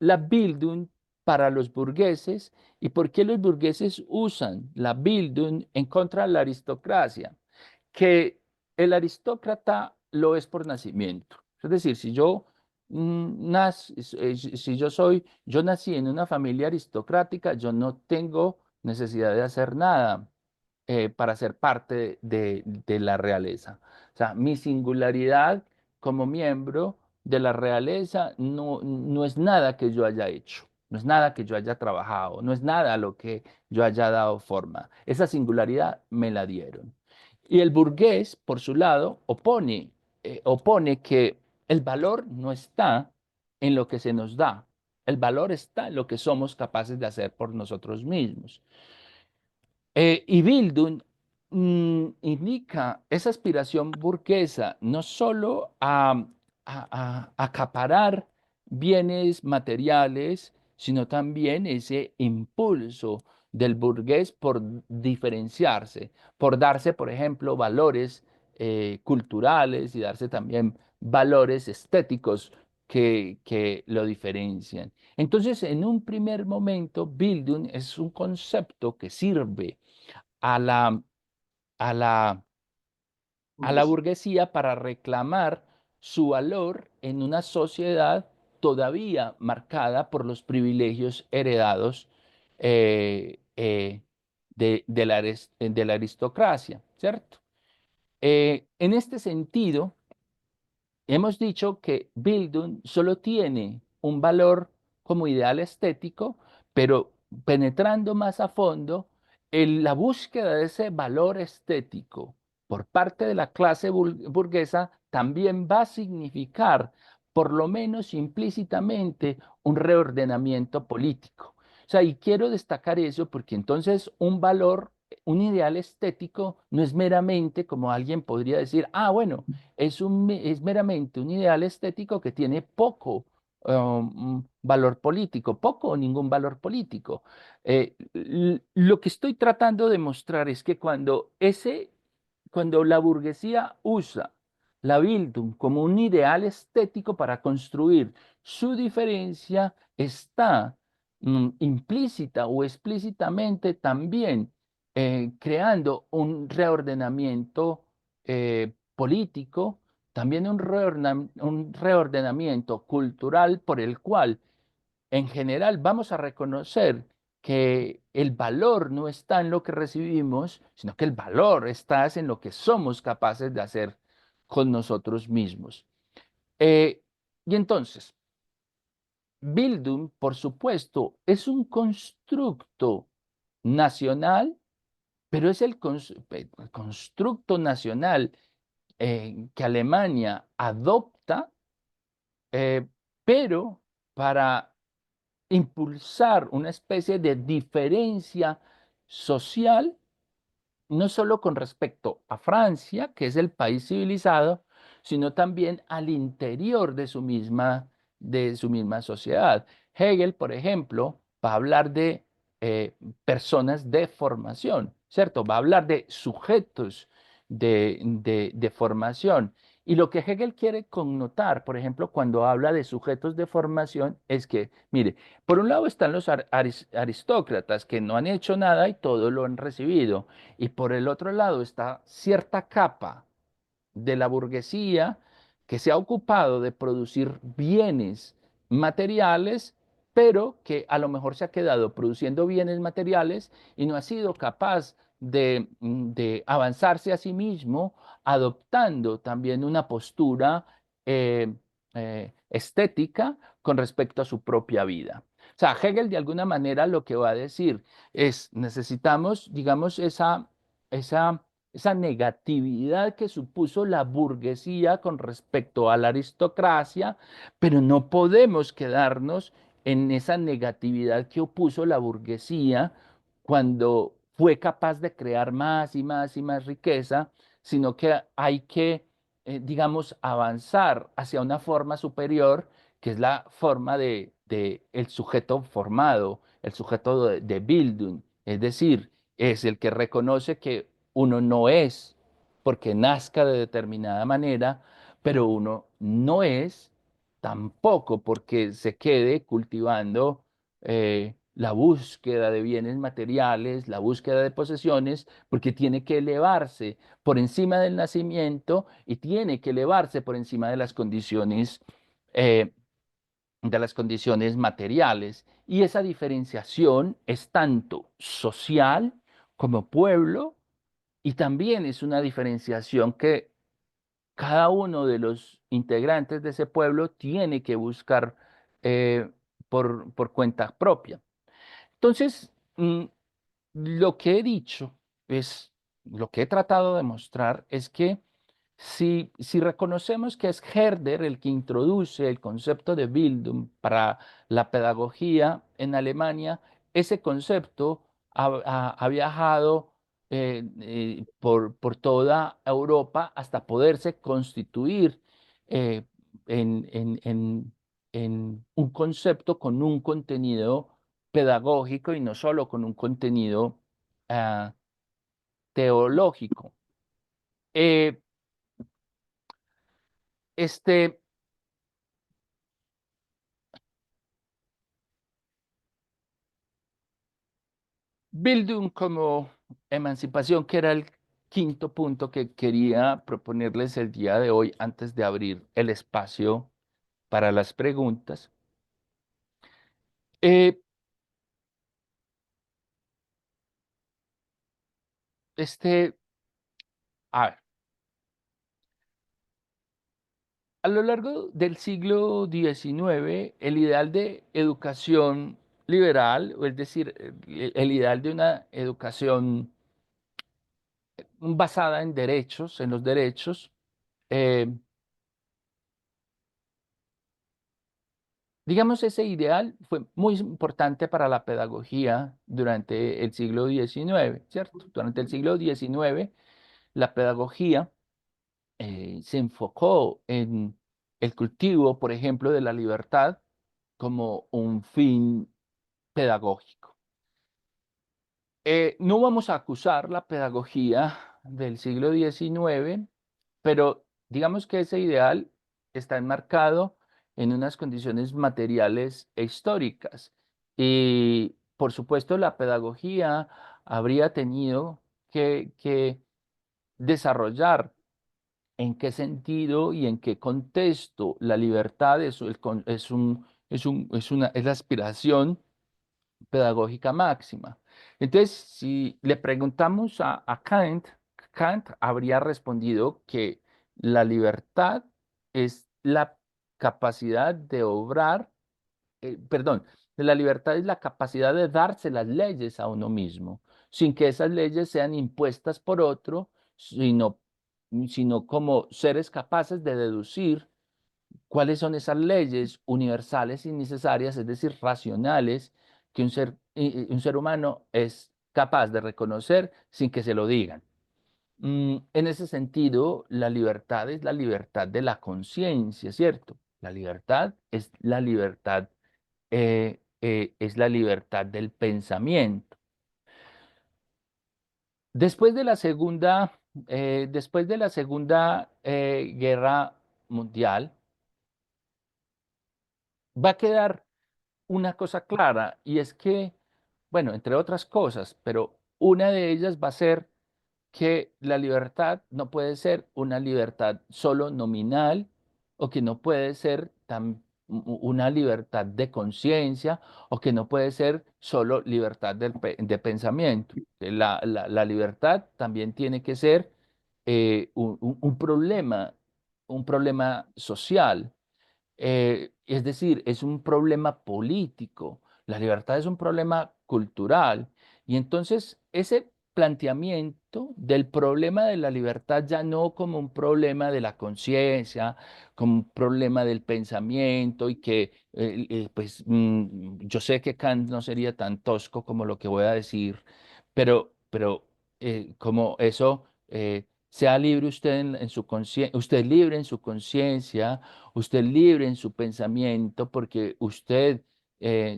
la Bildung para los burgueses y por qué los burgueses usan la Bildung en contra de la aristocracia? Que el aristócrata lo es por nacimiento. Es decir, si yo yo nací en una familia aristocrática, yo no tengo necesidad de hacer nada para ser parte de la realeza. O sea, mi singularidad como miembro de la realeza no es nada que yo haya hecho, no es nada que yo haya trabajado, no es nada a lo que yo haya dado forma. Esa singularidad me la dieron. Y el burgués, por su lado, opone que el valor no está en lo que se nos da, el valor está en lo que somos capaces de hacer por nosotros mismos. Y Bildung indica esa aspiración burguesa no solo a acaparar bienes materiales, sino también ese impulso del burgués por diferenciarse, por darse, por ejemplo, valores culturales y darse también valores estéticos que lo diferencian. Entonces, en un primer momento, Bildung es un concepto que sirve a la, a la, a la Burguesía. burguesía para reclamar su valor en una sociedad todavía marcada por los privilegios heredados de la aristocracia, ¿cierto? En este sentido, hemos dicho que Bildung solo tiene un valor como ideal estético, pero penetrando más a fondo, la búsqueda de ese valor estético por parte de la clase burguesa también va a significar, por lo menos implícitamente, un reordenamiento político. O sea, y quiero destacar eso porque entonces un valor, un ideal estético no es meramente como alguien podría decir, ah, bueno, es meramente un ideal estético que tiene poco valor político, poco o ningún valor político. Lo que estoy tratando de mostrar es que cuando la burguesía usa la Bildung como un ideal estético para construir su diferencia, está implícita o explícitamente también creando un reordenamiento político, también un reordenamiento cultural por el cual en general vamos a reconocer que el valor no está en lo que recibimos, sino que el valor está en lo que somos capaces de hacer con nosotros mismos. Eh, y entonces, Bildung, por supuesto, es un constructo nacional, pero es el constructo nacional que Alemania adopta, eh, pero para impulsar una especie de diferencia social, no solo con respecto a Francia, que es el país civilizado, sino también al interior de su misma sociedad. Hegel, por ejemplo, va a hablar de personas de formación, ¿cierto? Va a hablar de sujetos de formación. Y lo que Hegel quiere connotar, por ejemplo, cuando habla de sujetos de formación, es que, mire, por un lado están los aristócratas que no han hecho nada y todo lo han recibido. Y por el otro lado está cierta capa de la burguesía que se ha ocupado de producir bienes materiales, pero que a lo mejor se ha quedado produciendo bienes materiales y no ha sido capaz de avanzarse a sí mismo, adoptando también una postura estética con respecto a su propia vida. O sea, Hegel de alguna manera lo que va a decir es, necesitamos, digamos, esa, esa negatividad que supuso la burguesía con respecto a la aristocracia, pero no podemos quedarnos en esa negatividad que opuso la burguesía cuando fue capaz de crear más y más y más riqueza, sino que hay que, digamos, avanzar hacia una forma superior que es la forma de el sujeto formado, el sujeto de Bildung, es decir, es el que reconoce que uno no es porque nazca de determinada manera, pero uno no es tampoco porque se quede cultivando la búsqueda de bienes materiales, la búsqueda de posesiones, porque tiene que elevarse por encima del nacimiento y tiene que elevarse por encima eh, de las condiciones materiales. Y esa diferenciación es tanto social como pueblo y también es una diferenciación que cada uno de los integrantes de ese pueblo tiene que buscar eh, por cuenta propia. Entonces, lo que he dicho es, lo que he tratado de mostrar es que si reconocemos que es Herder el que introduce el concepto de Bildung para la pedagogía en Alemania, ese concepto ha viajado por toda Europa hasta poderse constituir eh, en un concepto con un contenido pedagógico y no solo con un contenido ah, teológico. Eh, este, Bildung como emancipación, que era el quinto punto que quería proponerles el día de hoy antes de abrir el espacio para las preguntas. Eh, este, a ver, a lo largo del siglo XIX, el ideal de educación liberal, o es decir, el ideal de una educación basada en derechos, en los derechos, eh, digamos, ese ideal fue muy importante para la pedagogía durante el siglo XIX, ¿cierto? Durante el siglo XIX, la pedagogía se enfocó en el cultivo, por ejemplo, de la libertad como un fin pedagógico. No vamos a acusar la pedagogía del siglo XIX, pero digamos que ese ideal está enmarcado en unas condiciones materiales e históricas. Y por supuesto la pedagogía habría tenido que desarrollar en qué sentido y en qué contexto la libertad es la aspiración pedagógica máxima. Entonces, si le preguntamos a Kant, Kant habría respondido que la libertad es la capacidad de obrar, perdón, la libertad es la capacidad de darse las leyes a uno mismo, sin que esas leyes sean impuestas por otro, sino como seres capaces de deducir cuáles son esas leyes universales y necesarias, es decir, racionales, que un ser humano es capaz de reconocer sin que se lo digan. En ese sentido, la libertad es la libertad de la conciencia, ¿cierto? La libertad es la libertad del pensamiento. Después de la Segunda Guerra Mundial, va a quedar una cosa clara y es que, bueno, entre otras cosas, pero una de ellas va a ser que la libertad no puede ser una libertad solo nominal o que no puede ser una libertad de conciencia o que no puede ser solo libertad de pensamiento. La libertad también tiene que ser un problema social, es decir, es un problema político. la libertad es un problema cultural. Y entonces ese planteamiento del problema de la libertad ya no como un problema de la conciencia, como un problema del pensamiento y que, pues, yo sé que Kant no sería tan tosco como lo que voy a decir, pero como eso, sea libre usted en su conciencia, usted libre en su conciencia, usted libre en su pensamiento, porque usted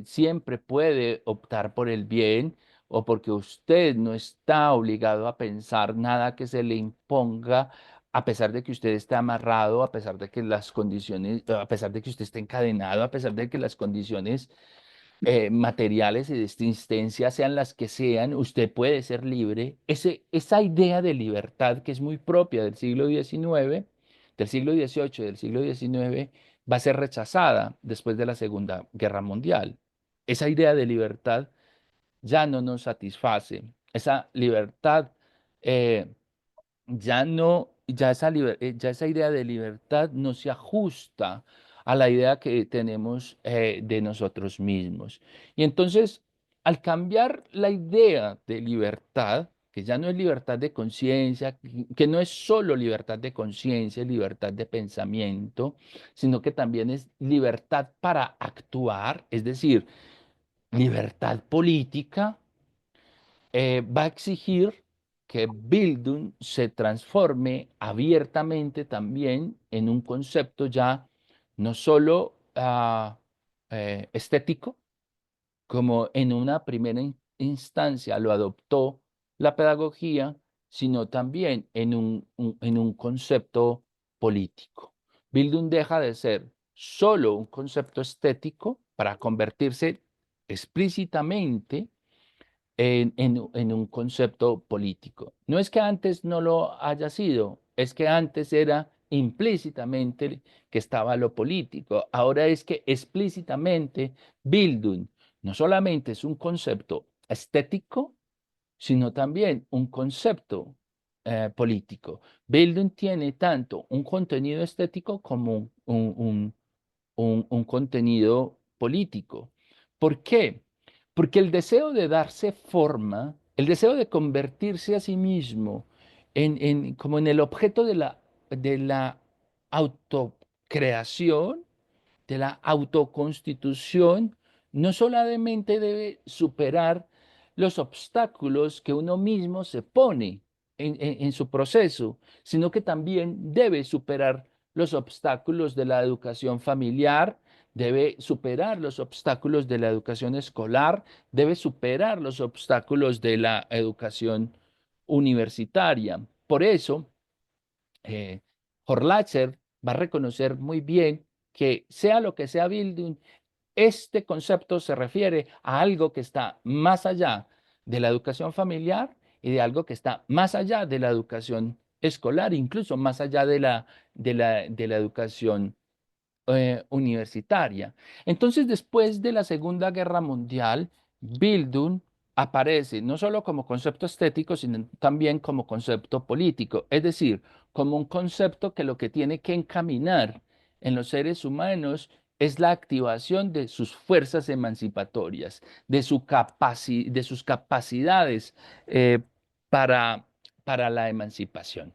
siempre puede optar por el bien o porque usted no está obligado a pensar nada que se le imponga, a pesar de que usted esté amarrado, a pesar de que las condiciones, a pesar de que usted esté encadenado, a pesar de que las condiciones materiales y de existencia sean las que sean, usted puede ser libre. Esa idea de libertad que es muy propia del siglo XIX, del siglo XVIII, del siglo XIX, va a ser rechazada después de la Segunda Guerra Mundial. Esa idea de libertad ya no nos satisface. Esa libertad eh, ya no, ya esa idea de libertad no se ajusta a la idea que tenemos de nosotros mismos. Y entonces, al cambiar la idea de libertad, que ya no es libertad de conciencia, que no es solo libertad de conciencia, libertad de pensamiento, sino que también es libertad para actuar, es decir, libertad política, va a exigir que Bildung se transforme abiertamente también en un concepto ya no solo estético, como en una primera instancia lo adoptó la pedagogía, sino también en un concepto político. Bildung deja de ser solo un concepto estético para convertirse explícitamente en un concepto político. No es que antes no lo haya sido, es que antes era implícitamente que estaba lo político. Ahora es que explícitamente Bildung no solamente es un concepto estético, sino también un concepto político. Bildung tiene tanto un contenido estético como un contenido político. ¿Por qué? Porque el deseo de darse forma, el deseo de convertirse a sí mismo como en el objeto de la autocreación, de la autoconstitución, no solamente debe superar los obstáculos que uno mismo se pone en su proceso, sino que también debe superar los obstáculos de la educación familiar, debe superar los obstáculos de la educación escolar, debe superar los obstáculos de la educación universitaria. Por eso, eh, Horlacher va a reconocer muy bien que sea lo que sea Bildung, este concepto se refiere a algo que está más allá de la educación familiar y de algo que está más allá de la educación escolar, incluso más allá de la educación universitaria. Entonces, después de la Segunda Guerra Mundial, Bildung aparece no solo como concepto estético, sino también como concepto político, es decir, como un concepto que lo que tiene que encaminar en los seres humanos es la activación de sus fuerzas emancipatorias, de sus capacidades eh, para, para la emancipación.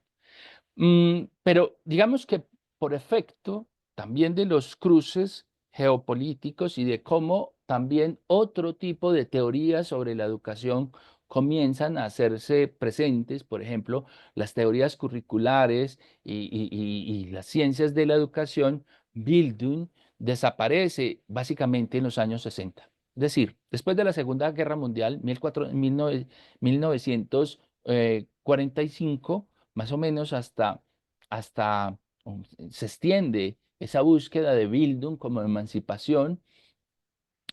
Pero digamos que por efecto también de los cruces geopolíticos y de cómo también otro tipo de teorías sobre la educación comienzan a hacerse presentes, por ejemplo, las teorías curriculares y las ciencias de la educación, Bildung desaparece básicamente en los años 60. Es decir, después de la Segunda Guerra Mundial, 1945, más o menos hasta se extiende esa búsqueda de Bildung como emancipación,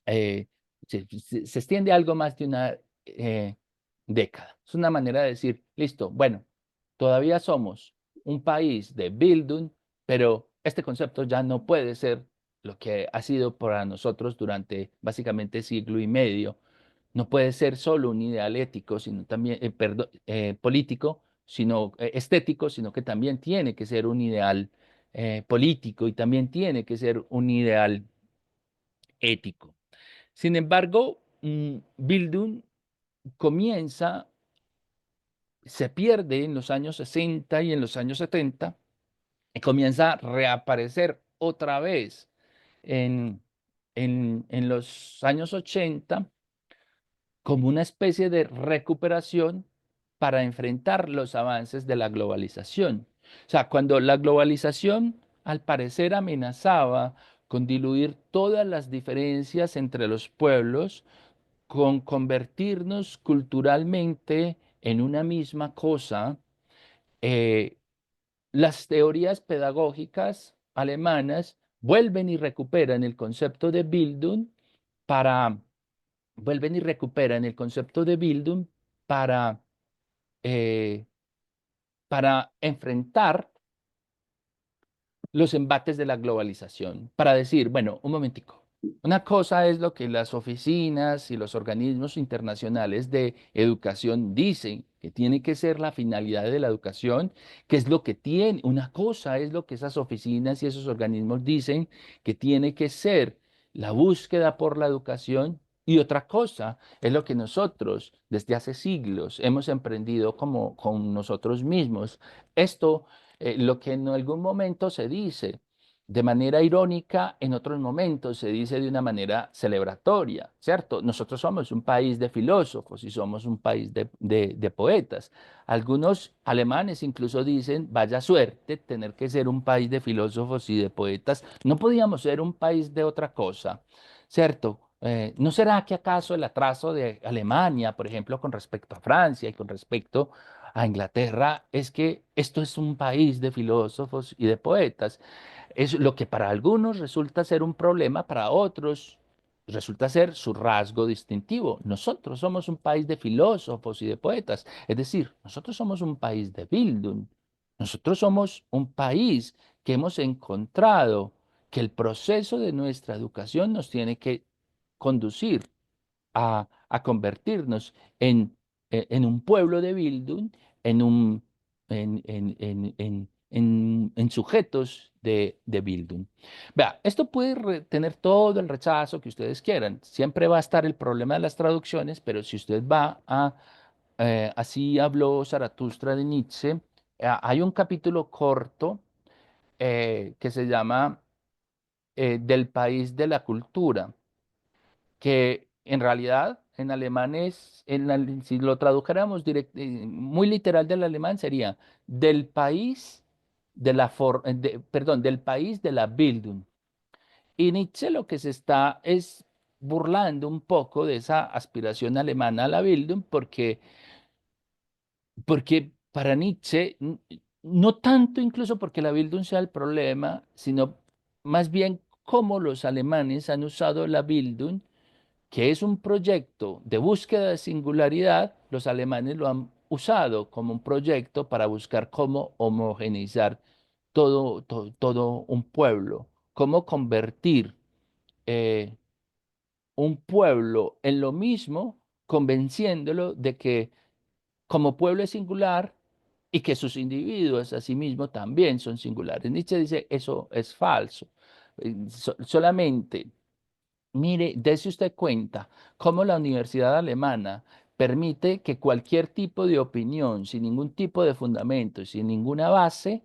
eh, se extiende algo más de una década. Es una manera de decir, listo, bueno, todavía somos un país de Bildung, pero este concepto ya no puede ser lo que ha sido para nosotros durante básicamente siglo y medio. No puede ser solo un ideal ético, sino también, perdón, político, sino estético, sino que también tiene que ser un ideal político y también tiene que ser un ideal ético. Sin embargo, Bildung comienza, se pierde en los años 60 y en los años 70 y comienza a reaparecer otra vez en, en los años 80 como una especie de recuperación para enfrentar los avances de la globalización. O sea, cuando la globalización al parecer amenazaba con diluir todas las diferencias entre los pueblos, con convertirnos culturalmente en una misma cosa, eh, las teorías pedagógicas alemanas vuelven y recuperan el concepto de Bildung para, vuelven y recuperan el concepto de Bildung para, eh, para enfrentar los embates de la globalización, para decir, bueno, un momentico. Una cosa es lo que las oficinas y los organismos internacionales de educación dicen que tiene que ser la finalidad de la educación, que es lo que tiene. Una cosa es lo que esas oficinas y esos organismos dicen que tiene que ser la búsqueda por la educación. Y otra cosa es lo que nosotros desde hace siglos hemos emprendido como con nosotros mismos. Esto lo que en algún momento se dice de manera irónica, en otros momentos se dice de una manera celebratoria, ¿cierto? Nosotros somos un país de filósofos y somos un país de poetas. Algunos alemanes incluso dicen, vaya suerte tener que ser un país de filósofos y de poetas. No podíamos ser un país de otra cosa, ¿cierto? ¿No será que acaso el atraso de Alemania, por ejemplo, con respecto a Francia y con respecto a Inglaterra, es que esto es un país de filósofos y de poetas? Es lo que para algunos resulta ser un problema, para otros resulta ser su rasgo distintivo. Nosotros somos un país de filósofos y de poetas, es decir, nosotros somos un país de Bildung. Nosotros somos un país que hemos encontrado que el proceso de nuestra educación nos tiene que conducir a convertirnos en un pueblo de Bildung, en, un, en sujetos de Bildung. Vea, esto puede tener todo el rechazo que ustedes quieran. Siempre va a estar el problema de las traducciones, pero si usted va a, así habló Zaratustra de Nietzsche, hay un capítulo corto que se llama Del país de la cultura, que en realidad en alemán es, si lo tradujéramos muy literal del alemán, sería del país de la perdón, del país de la Bildung. Y Nietzsche lo que se está es burlando un poco de esa aspiración alemana a la Bildung, porque para Nietzsche, no tanto incluso porque la Bildung sea el problema, sino más bien cómo los alemanes han usado la Bildung, que es un proyecto de búsqueda de singularidad. Los alemanes lo han usado como un proyecto para buscar cómo homogeneizar todo un pueblo, cómo convertir eh, un pueblo en lo mismo, convenciéndolo de que como pueblo es singular y que sus individuos asimismo también son singulares. Nietzsche dice, eso es falso. Solamente mire, dése usted cuenta cómo la universidad alemana permite que cualquier tipo de opinión, sin ningún tipo de fundamento, sin ninguna base,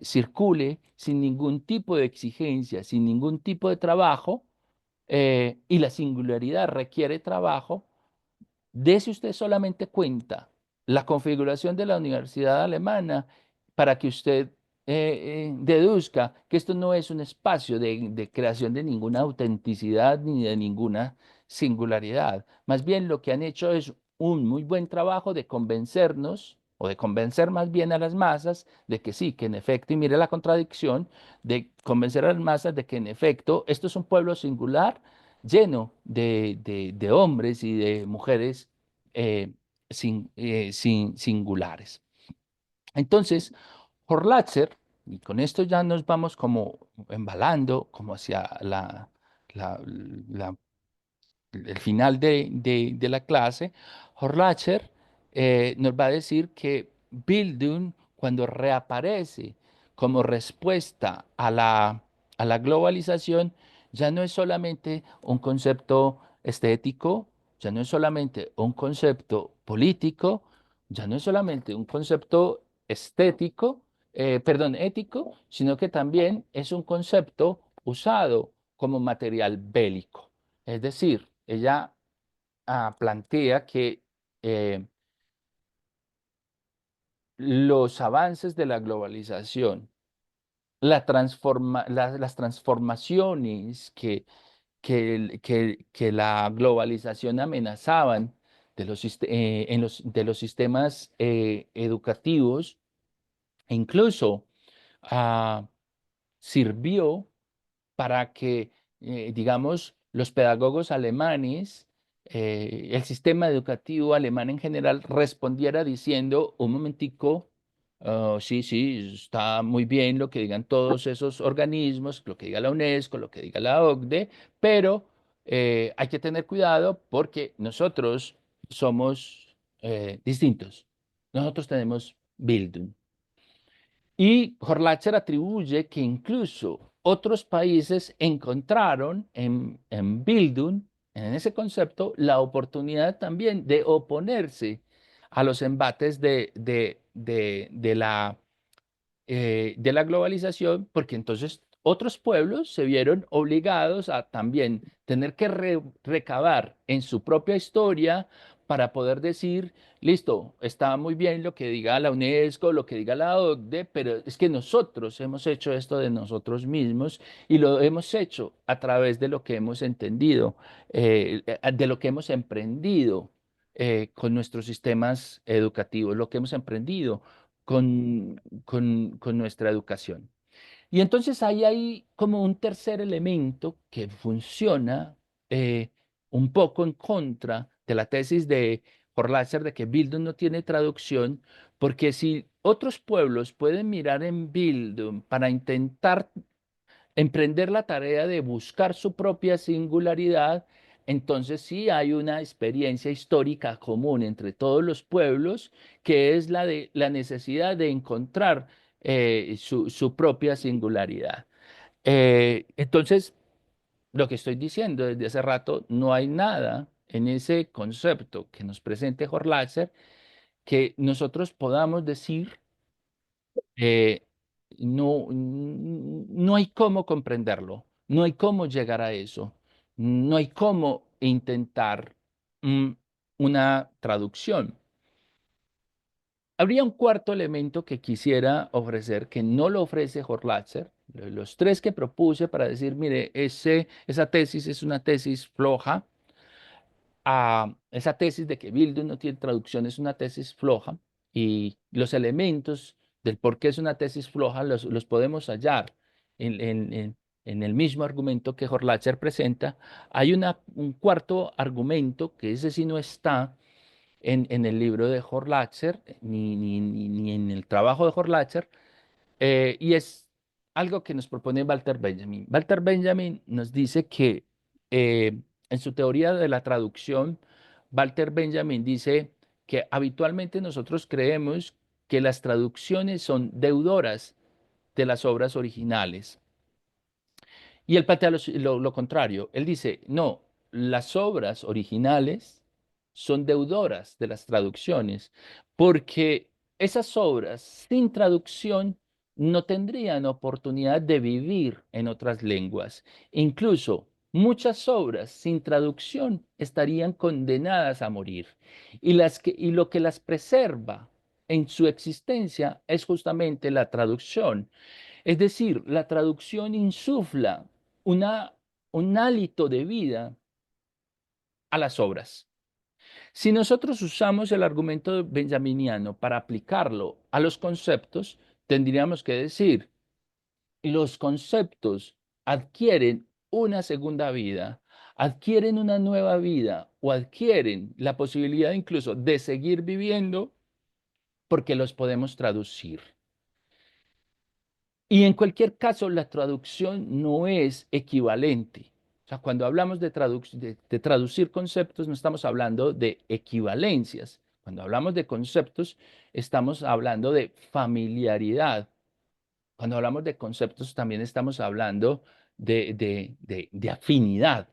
circule sin ningún tipo de exigencia, sin ningún tipo de trabajo, y la singularidad requiere trabajo. Dese usted solamente cuenta la configuración de la universidad alemana para que usted deduzca que esto no es un espacio de creación de ninguna autenticidad ni de ninguna singularidad. Más bien lo que han hecho es un muy buen trabajo de convencernos o de convencer más bien a las masas de que sí, que en efecto, y mire la contradicción, de convencer a las masas de que en efecto esto es un pueblo singular lleno de hombres y de mujeres eh, singulares. Entonces, Horlatzer, y con esto ya nos vamos como embalando, como hacia la- la- el final de la clase. Horlatzer nos va a decir que Bildung, cuando reaparece como respuesta a la globalización, ya no es solamente un concepto estético, ya no es solamente un concepto político, ya no es solamente un concepto estético, perdón, ético, sino que también es un concepto usado como material bélico. Es decir, ella plantea que eh, los avances de la globalización, las transformaciones que la globalización amenazaban de los sistemas educativos, e incluso ah, sirvió para que, digamos, los pedagogos alemanes, el sistema educativo alemán en general respondiera diciendo, un momentico, sí, sí, está muy bien lo que digan todos esos organismos, lo que diga la UNESCO, lo que diga la OCDE, pero hay que tener cuidado porque nosotros somos distintos. Nosotros tenemos Bildung. Y Horlacher atribuye que incluso otros países encontraron en Bildung, en ese concepto, la oportunidad también de oponerse a los embates de la globalización, porque entonces otros pueblos se vieron obligados a también tener que recabar en su propia historia para poder decir, listo, está muy bien lo que diga la UNESCO, lo que diga la OCDE, pero es que nosotros hemos hecho esto de nosotros mismos y lo hemos hecho a través de lo que hemos entendido, de lo que hemos emprendido con nuestros sistemas educativos, lo que hemos emprendido con nuestra educación. Y entonces ahí hay como un tercer elemento que funciona eh, un poco en contra de la tesis de Horlatzer de que Bildung no tiene traducción, porque si otros pueblos pueden mirar en Bildung para intentar emprender la tarea de buscar su propia singularidad, entonces sí hay una experiencia histórica común entre todos los pueblos, que es la de la necesidad de encontrar su propia singularidad. Entonces, lo que estoy diciendo desde hace rato, no hay nada en ese concepto que nos presente Horlatzer que nosotros podamos decir eh, no hay cómo comprenderlo, no hay cómo llegar a eso, no hay cómo intentar mm, una traducción. Habría un cuarto elemento que quisiera ofrecer, que no lo ofrece Horlatzer, los tres que propuse para decir, mire, esa tesis es una tesis floja, esa tesis de que Bildung no tiene traducción es una tesis floja y los elementos del por qué es una tesis floja los podemos hallar en el mismo argumento que Horlatzer presenta. Hay un cuarto argumento que ese sí no está en el libro de Horlatzer ni en el trabajo de Horlatzer, y es algo que nos propone Walter Benjamin. Walter Benjamin nos dice que en su teoría de la traducción, Walter Benjamin dice que habitualmente nosotros creemos que las traducciones son deudoras de las obras originales. Y él plantea lo contrario. Él dice, no, las obras originales son deudoras de las traducciones, porque esas obras sin traducción no tendrían oportunidad de vivir en otras lenguas. Incluso muchas obras sin traducción estarían condenadas a morir. Y lo que las preserva en su existencia es justamente la traducción. Es decir, la traducción insufla una, un hálito de vida a las obras. Si nosotros usamos el argumento benjaminiano para aplicarlo a los conceptos, tendríamos que decir, los conceptos adquieren una segunda vida, adquieren una nueva vida o adquieren la posibilidad incluso de seguir viviendo porque los podemos traducir. Y en cualquier caso, la traducción no es equivalente. O sea, cuando hablamos de traducir conceptos, no estamos hablando de equivalencias. Cuando hablamos de conceptos, estamos hablando de familiaridad. Cuando hablamos de conceptos, también estamos hablando de afinidad,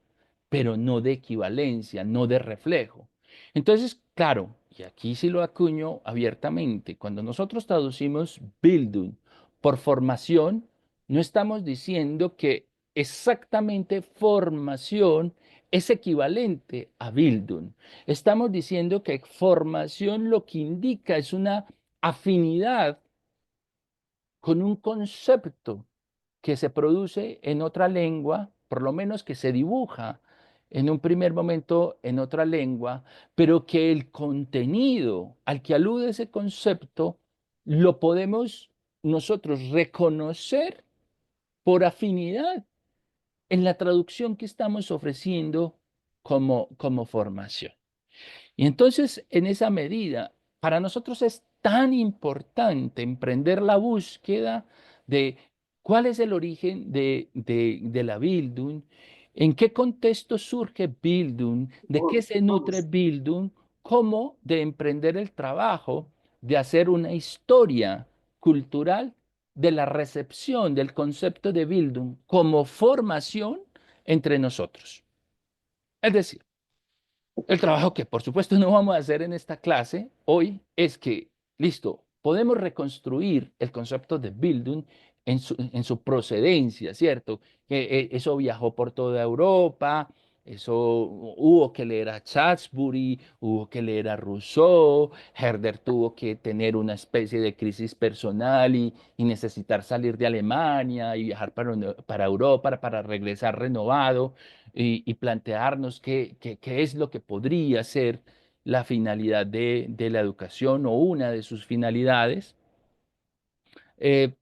pero no de equivalencia, no de reflejo. Entonces, claro, y aquí sí lo acuño abiertamente, cuando nosotros traducimos Bildung por formación, no estamos diciendo que exactamente formación es equivalente a Bildung. Estamos diciendo que formación lo que indica es una afinidad con un concepto que se produce en otra lengua, por lo menos que se dibuja en un primer momento en otra lengua, pero que el contenido al que alude ese concepto lo podemos nosotros reconocer por afinidad en la traducción que estamos ofreciendo como formación. Y entonces, en esa medida, para nosotros es tan importante emprender la búsqueda de cuál es el origen de la Bildung, en qué contexto surge Bildung, de qué se nutre Bildung, cómo de emprender el trabajo de hacer una historia cultural de la recepción del concepto de Bildung como formación entre nosotros. Es decir, el trabajo que por supuesto no vamos a hacer en esta clase hoy es que, listo, podemos reconstruir el concepto de Bildung en su procedencia, ¿cierto? Que eso viajó por toda Europa, eso hubo que leer a Chatsbury, hubo que leer a Rousseau, Herder tuvo que tener una especie de crisis personal y necesitar salir de Alemania y viajar para Europa para regresar renovado y plantearnos qué es lo que podría ser la finalidad de la educación o una de sus finalidades. Eh,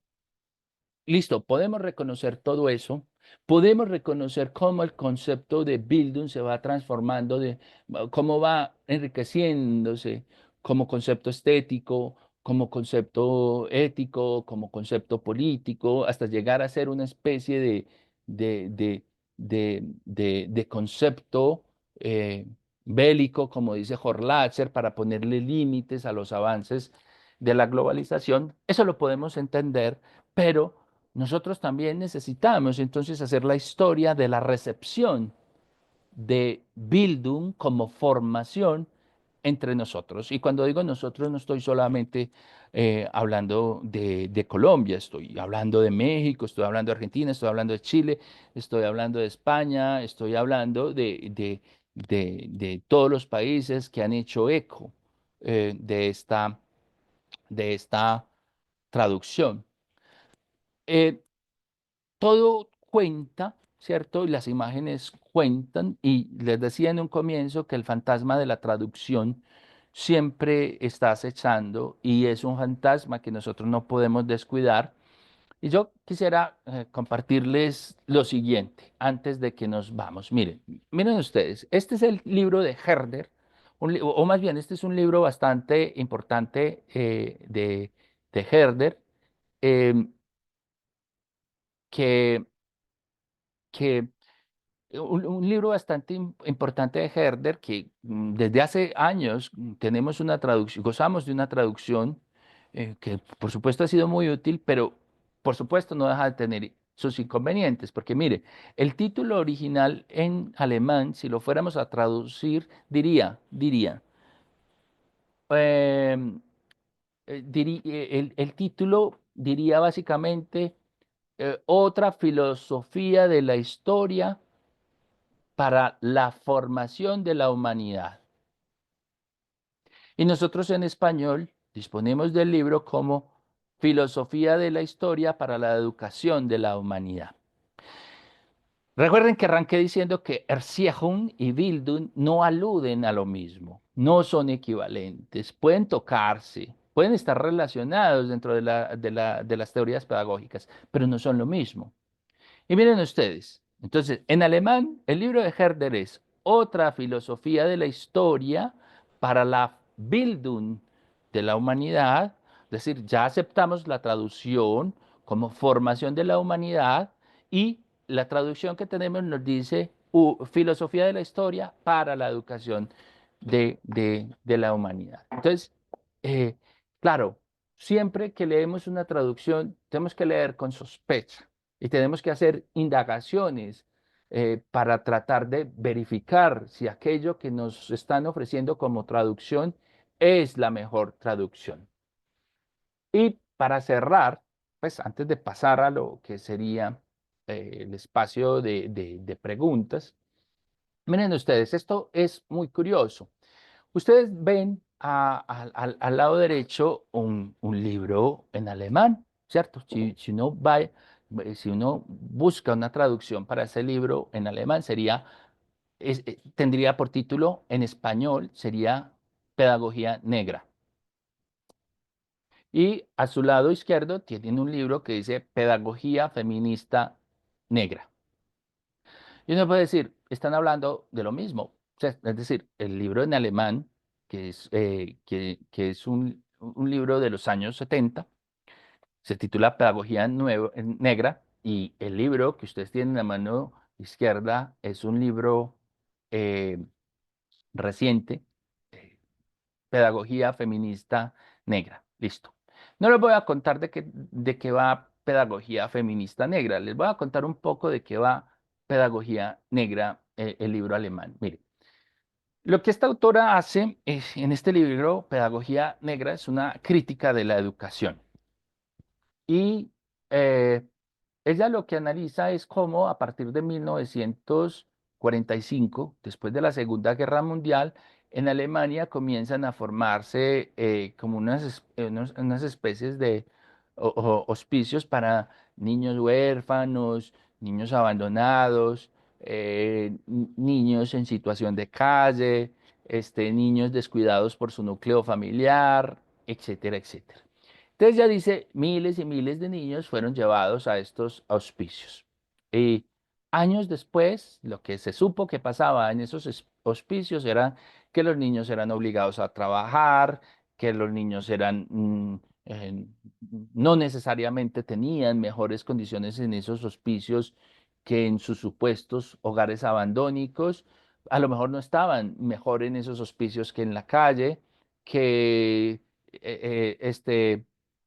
Listo, podemos reconocer todo eso, podemos reconocer cómo el concepto de Bildung se va transformando, cómo va enriqueciéndose como concepto estético, como concepto ético, como concepto político, hasta llegar a ser una especie de, de, de concepto eh, bélico, como dice Horlatzer, para ponerle límites a los avances de la globalización. Eso lo podemos entender, pero nosotros también necesitamos entonces hacer la historia de la recepción de Bildung como formación entre nosotros. Y cuando digo nosotros, no estoy solamente hablando de Colombia, estoy hablando de México, estoy hablando de Argentina, estoy hablando de Chile, estoy hablando de España, estoy hablando de todos los países que han hecho eco de esta traducción. Eh, Todo cuenta, ¿cierto? Y las imágenes cuentan. Y les decía en un comienzo que el fantasma de la traducción siempre está acechando y es un fantasma que nosotros no podemos descuidar. Y yo quisiera compartirles lo siguiente antes de que nos vamos. Miren ustedes, este es el libro de Herder, o más bien, este es un libro bastante importante de Herder, em, que que un libro bastante importante de Herder que desde hace años tenemos una traducción, gozamos de una traducción que por supuesto ha sido muy útil, pero por supuesto no deja de tener sus inconvenientes, porque mire, el título original en alemán, si lo fuéramos a traducir, em, el título diría básicamente otra filosofía de la historia para la formación de la humanidad. Y nosotros en español disponemos del libro como Filosofía de la Historia para la Educación de la Humanidad. Recuerden que arranqué diciendo que Erziehung y Bildung no aluden a lo mismo, no son equivalentes, pueden tocarse, pueden estar relacionados dentro de las teorías pedagógicas, pero no son lo mismo. Y miren ustedes, entonces, en alemán, el libro de Herder es otra filosofía de la historia para la Bildung de la humanidad, es decir, ya aceptamos la traducción como formación de la humanidad y la traducción que tenemos nos dice filosofía de la historia para la educación de la humanidad. Entonces, claro, siempre que leemos una traducción, tenemos que leer con sospecha y tenemos que hacer indagaciones para tratar de verificar si aquello que nos están ofreciendo como traducción es la mejor traducción. Y para cerrar, pues antes de pasar a lo que sería el espacio de preguntas, miren ustedes, esto es muy curioso. Ustedes ven al lado derecho un libro en alemán, ¿cierto? Si uno va, si uno busca una traducción para ese libro en alemán, sería, tendría por título en español, sería Pedagogía Negra. Y a su lado izquierdo tienen un libro que dice Pedagogía Feminista Negra. Y uno puede decir, están hablando de lo mismo. O sea, es decir, el libro en alemán, que es un libro de los años 70, se titula Pedagogía Negra, y el libro que ustedes tienen en la mano izquierda es un libro eh, reciente, eh, Pedagogía Feminista Negra. Listo. No les voy a contar de qué va Pedagogía Feminista Negra. Les voy a contar un poco de qué va Pedagogía Negra, el libro alemán. Mire, lo que esta autora hace en este libro, Pedagogía Negra, es una crítica de la educación. Y eh, ella lo que analiza es cómo a partir de 1945, después de la Segunda Guerra Mundial, en Alemania comienzan a formarse como unas especies de hospicios para niños huérfanos, niños abandonados, niños en situación de calle, niños descuidados por su núcleo familiar, etcétera, etcétera. Entonces ya dice, miles y miles de niños fueron llevados a estos auspicios. Y años después, lo que se supo que pasaba en esos hospicios era que los niños eran obligados a trabajar, que los niños no necesariamente tenían mejores condiciones en esos hospicios que en sus supuestos hogares abandónicos. A lo mejor no estaban mejor en esos hospicios que en la calle, que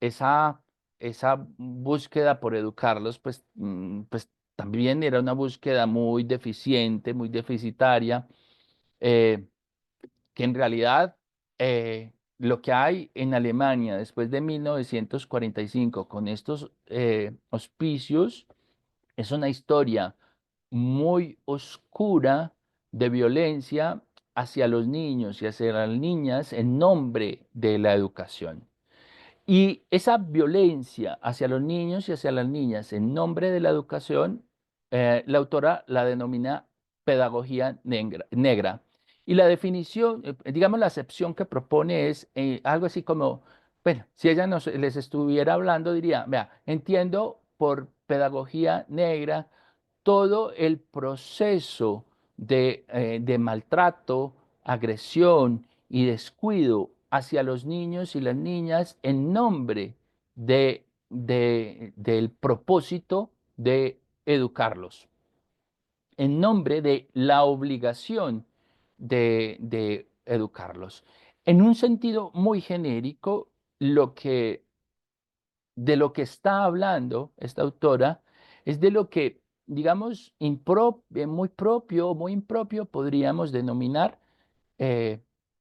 esa, esa búsqueda por educarlos, pues, pues también era una búsqueda muy deficiente, muy deficitaria, eh, que en realidad lo que hay en Alemania después de 1945 con estos hospicios es una historia muy oscura de violencia hacia los niños y hacia las niñas en nombre de la educación. Y esa violencia hacia los niños y hacia las niñas en nombre de la educación, la autora la denomina pedagogía negra. Y la definición, digamos, la acepción que propone es algo así como, bueno, si ella les estuviera hablando, diría, vea, entiendo por pedagogía negra todo el proceso de maltrato, agresión y descuido hacia los niños y las niñas en nombre del propósito de educarlos, en nombre de la obligación de educarlos. En un sentido muy genérico, lo que de lo que está hablando esta autora es de lo que, digamos, muy propio, muy impropio, podríamos denominar eh,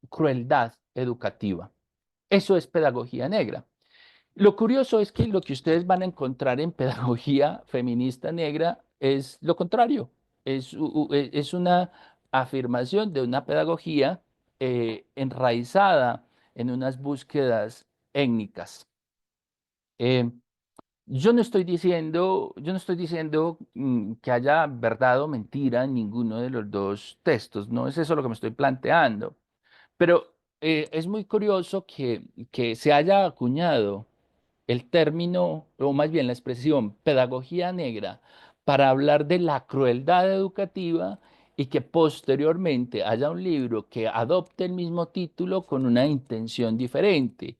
crueldad educativa. Eso es pedagogía negra. Lo curioso es que lo que ustedes van a encontrar en pedagogía feminista negra es lo contrario. Es una afirmación de una pedagogía enraizada en unas búsquedas étnicas. Eh, yo no estoy diciendo que haya verdad o mentira en ninguno de los dos textos, no es eso lo que me estoy planteando, pero es muy curioso que se haya acuñado el término, o más bien la expresión pedagogía negra, para hablar de la crueldad educativa y que posteriormente haya un libro que adopte el mismo título con una intención diferente.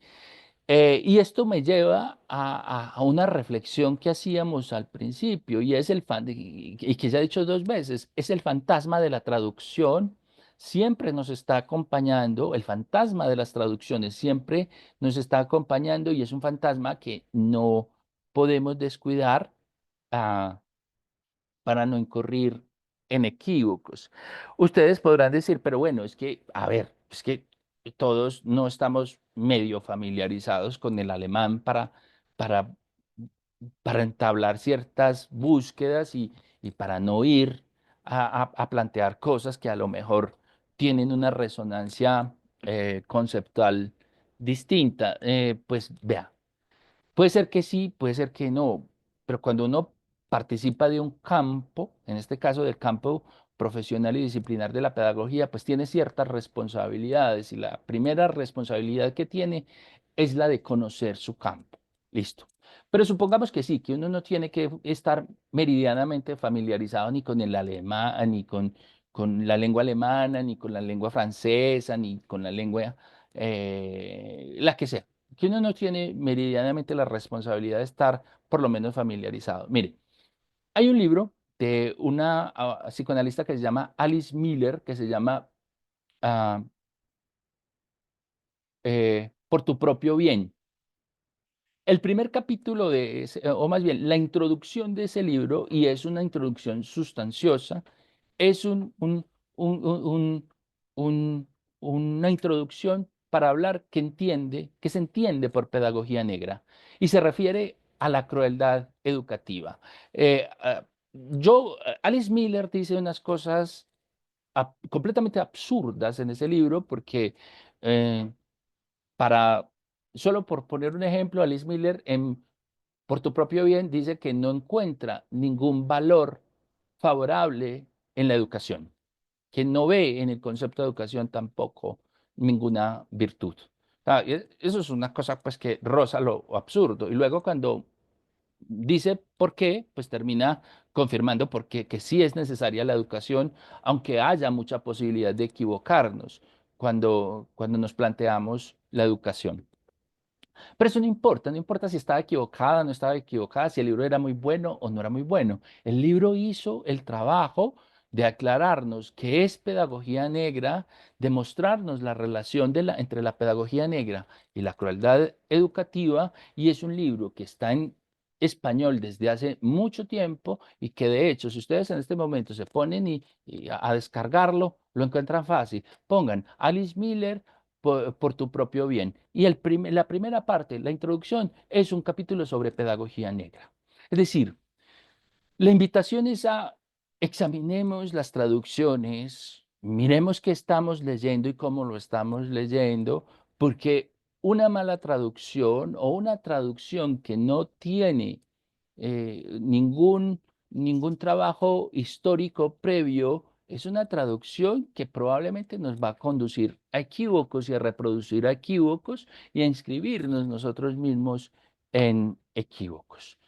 Y esto me lleva a una reflexión que hacíamos al principio, y es y que ya he dicho dos veces, es el fantasma de la traducción, siempre nos está acompañando, el fantasma de las traducciones siempre nos está acompañando y es un fantasma que no podemos descuidar ah, para no incurrir en equívocos. Ustedes podrán decir, pero bueno, es que, a ver, es que todos no estamos medio familiarizados con el alemán para, para entablar ciertas búsquedas y para no ir a plantear cosas que a lo mejor tienen una resonancia conceptual distinta. Pues vea. Puede ser que sí, puede ser que no, pero cuando uno participa de un campo, en este caso del campo profesional y disciplinar de la pedagogía, pues tiene ciertas responsabilidades y la primera responsabilidad que tiene es la de conocer su campo. Listo. Pero supongamos que sí, que uno no tiene que estar meridianamente familiarizado ni con el alemán, ni con la lengua alemana, ni con la lengua francesa, ni con la lengua la que sea, que uno no tiene meridianamente la responsabilidad de estar por lo menos familiarizado. Mire, hay un libro de una psicoanalista que se llama Alice Miller, que se llama ah, Por tu propio bien. El primer capítulo de ese, o más bien la introducción de ese libro, y es una introducción sustanciosa, es un- una introducción para hablar que se entiende por pedagogía negra, y se refiere a la crueldad educativa. Alice Miller dice unas cosas completamente absurdas en ese libro, porque eh, para, solo por poner un ejemplo, Alice Miller Por tu propio bien dice que no encuentra ningún valor favorable en la educación, que no ve en el concepto de educación tampoco ninguna virtud. Eso es una cosa pues que roza lo absurdo. Y luego cuando dice por qué, pues termina confirmando por qué, que sí es necesaria la educación, aunque haya mucha posibilidad de equivocarnos cuando nos planteamos la educación. Pero eso no importa, no importa si estaba equivocada o no estaba equivocada, si el libro era muy bueno o no era muy bueno. El libro hizo el trabajo de aclararnos qué es pedagogía negra, de mostrarnos la relación entre la pedagogía negra y la crueldad educativa, y es un libro que está en español desde hace mucho tiempo y que de hecho, si ustedes en este momento se ponen a descargarlo, lo encuentran fácil. Pongan Alice Miller por tu propio bien. Y la primera parte, la introducción, es un capítulo sobre pedagogía negra. Es decir, la invitación es a examinemos las traducciones, miremos qué estamos leyendo y cómo lo estamos leyendo, porque una mala traducción o una traducción que no tiene ningún trabajo histórico previo es una traducción que probablemente nos va a conducir a equívocos y a reproducir a equívocos y a inscribirnos nosotros mismos en equívocos.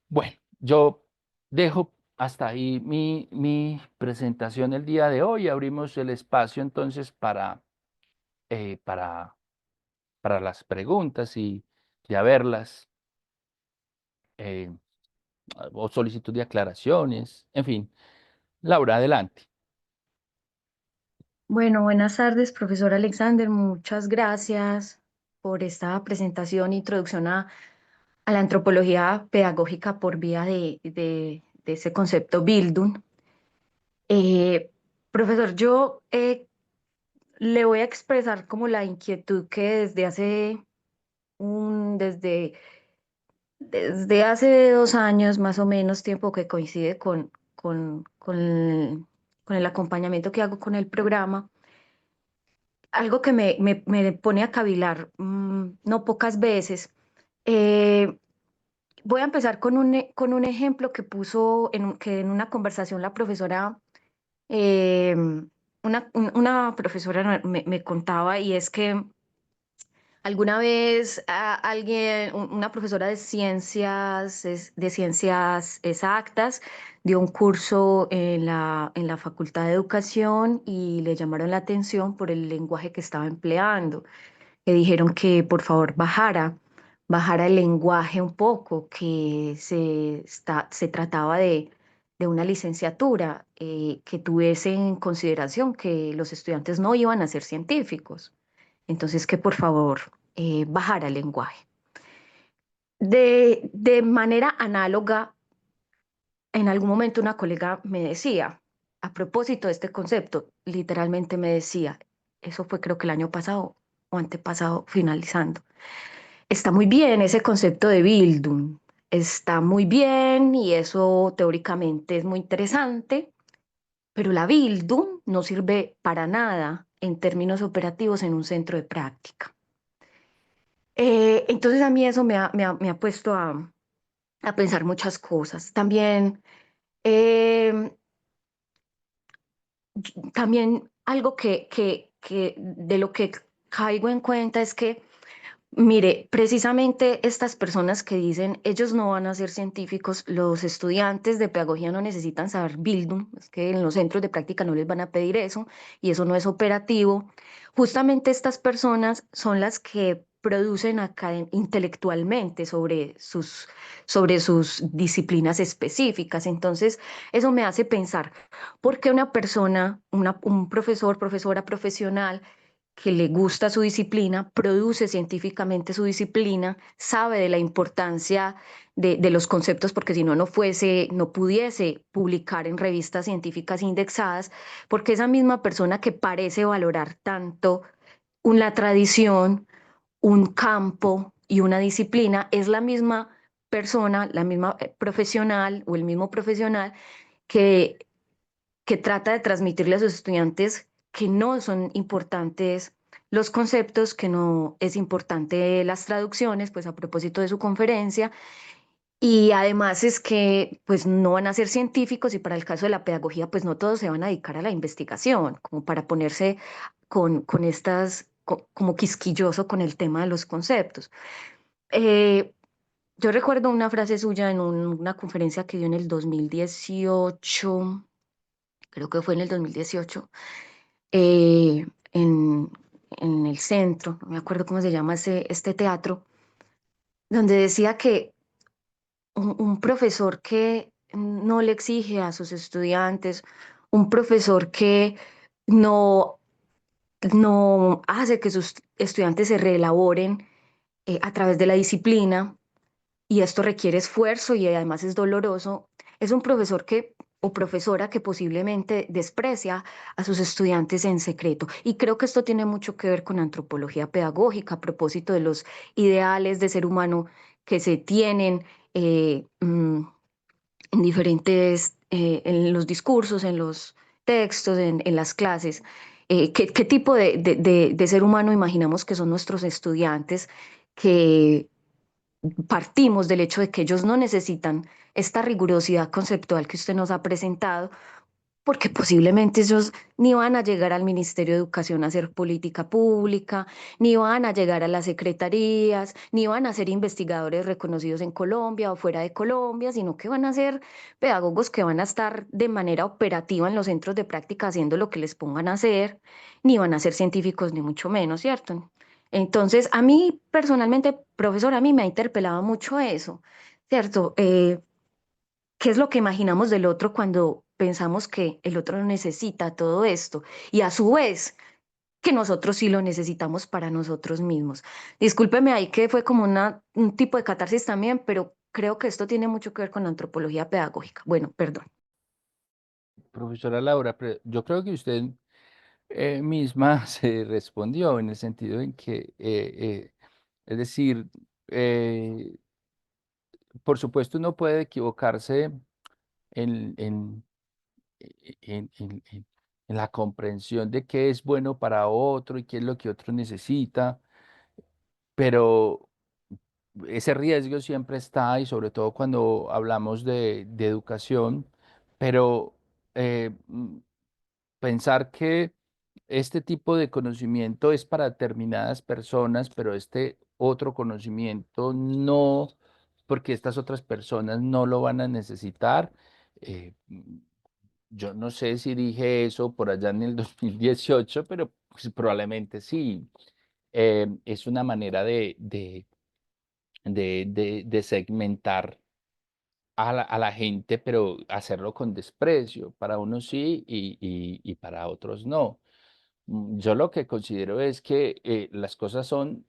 Bueno, yo dejo hasta ahí mi presentación el día de hoy. Abrimos el espacio entonces eh, para, para las preguntas y ya verlas, eh, o solicitud de aclaraciones, en fin. Laura, adelante. Bueno, buenas tardes, profesor Alexander. Muchas gracias por esta presentación e introducción a la antropología pedagógica por vía de ese concepto Bildung. Eh, Profesor, yo le voy a expresar como la inquietud que desde hace 2 años, más o menos, tiempo que coincide con el acompañamiento que hago con el programa. Algo que me pone a cavilar, no pocas veces. Eh, Voy a empezar con un ejemplo que puso que en una conversación la profesora, eh, una profesora me contaba, y es que alguna vez una profesora de ciencias exactas dio un curso en la Facultad de Educación y le llamaron la atención por el lenguaje que estaba empleando. Le dijeron que por favor bajara el lenguaje un poco, que se trataba de una licenciatura, que tuviese en consideración que los estudiantes no iban a ser científicos. Entonces, que por favor bajara el lenguaje. De manera análoga, en algún momento una colega me decía, a propósito de este concepto, literalmente me decía, eso fue creo que el año pasado o antepasado, finalizando. Está muy bien ese concepto de Bildung, está muy bien y eso teóricamente es muy interesante, pero la Bildung no sirve para nada en términos operativos en un centro de práctica. Entonces a mí eso me ha puesto a pensar muchas cosas. También, eh, también algo que de lo que caigo en cuenta es que, mire, precisamente estas personas que dicen ellos no van a ser científicos, los estudiantes de pedagogía no necesitan saber Bildung, es que en los centros de práctica no les van a pedir eso y eso no es operativo. Justamente estas personas son las que producen acá intelectualmente sobre sus disciplinas específicas. Entonces, eso me hace pensar, ¿por qué una persona, un profesor, profesora profesional, que le gusta su disciplina, produce científicamente su disciplina, sabe de la importancia de los conceptos, porque si no, no pudiese publicar en revistas científicas indexadas, porque esa misma persona que parece valorar tanto una tradición, un campo y una disciplina, es la misma persona, la misma profesional o el mismo profesional que trata de transmitirle a sus estudiantes que no son importantes los conceptos, que no es importante las traducciones, pues a propósito de su conferencia, y además es que pues no van a ser científicos y para el caso de la pedagogía pues no todos se van a dedicar a la investigación, como para ponerse con estas, como quisquilloso con el tema de los conceptos. Eh, yo recuerdo una frase suya en una conferencia que dio en el 2018, creo que fue en el 2018, eh, en, en el centro, no me acuerdo cómo se llama este teatro, donde decía que un profesor que no le exige a sus estudiantes, un profesor que no, no hace que sus estudiantes se reelaboren a través de la disciplina, y esto requiere esfuerzo y además es doloroso, es un profesor que o profesora que posiblemente desprecia a sus estudiantes en secreto. Y creo que esto tiene mucho que ver con antropología pedagógica a propósito de los ideales de ser humano que se tienen en diferentes, en los discursos, en los textos, en las clases. ¿Qué tipo de ser humano imaginamos que son nuestros estudiantes, que partimos del hecho de que ellos no necesitan esta rigurosidad conceptual que usted nos ha presentado, porque posiblemente ellos ni van a llegar al Ministerio de Educación a hacer política pública, ni van a llegar a las secretarías, ni van a ser investigadores reconocidos en Colombia o fuera de Colombia, sino que van a ser pedagogos que van a estar de manera operativa en los centros de práctica haciendo lo que les pongan a hacer, ni van a ser científicos ni mucho menos, ¿cierto? Entonces, a mí personalmente, profesor, a mí me ha interpelado mucho eso, ¿cierto? ¿Qué es lo que imaginamos del otro cuando pensamos que el otro no necesita todo esto? Y a su vez, que nosotros sí lo necesitamos para nosotros mismos. Discúlpeme ahí que fue como un tipo de catarsis también, pero creo que esto tiene mucho que ver con la antropología pedagógica. Bueno, perdón. Profesora Laura, yo creo que usted misma se respondió en el sentido en que, es decir, eh, por supuesto uno puede equivocarse en, en, en la comprensión de qué es bueno para otro y qué es lo que otro necesita, pero ese riesgo siempre está y sobre todo cuando hablamos de educación, pero pensar que este tipo de conocimiento es para determinadas personas, pero este otro conocimiento no, porque estas otras personas no lo van a necesitar. eh, mm, yo no sé si dije eso por allá en el 2018, pero pues, probablemente sí. Es una manera de segmentar a la gente, pero hacerlo con desprecio. Para unos sí y para otros no. Yo lo que considero es que las cosas son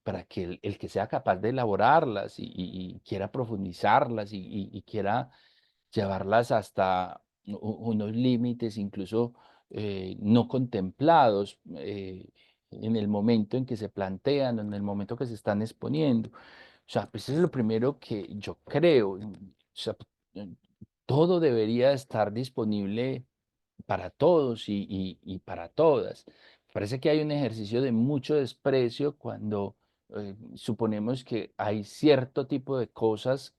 para que el que sea capaz de elaborarlas y quiera profundizarlas y quiera llevarlas hasta unos límites incluso no contemplados en el momento en que se plantean, en el momento que se están exponiendo. O sea, pues eso es lo primero que yo creo. O sea, eh, todo debería estar disponible para todos y para todas. Parece que hay un ejercicio de mucho desprecio cuando suponemos que hay cierto tipo de cosas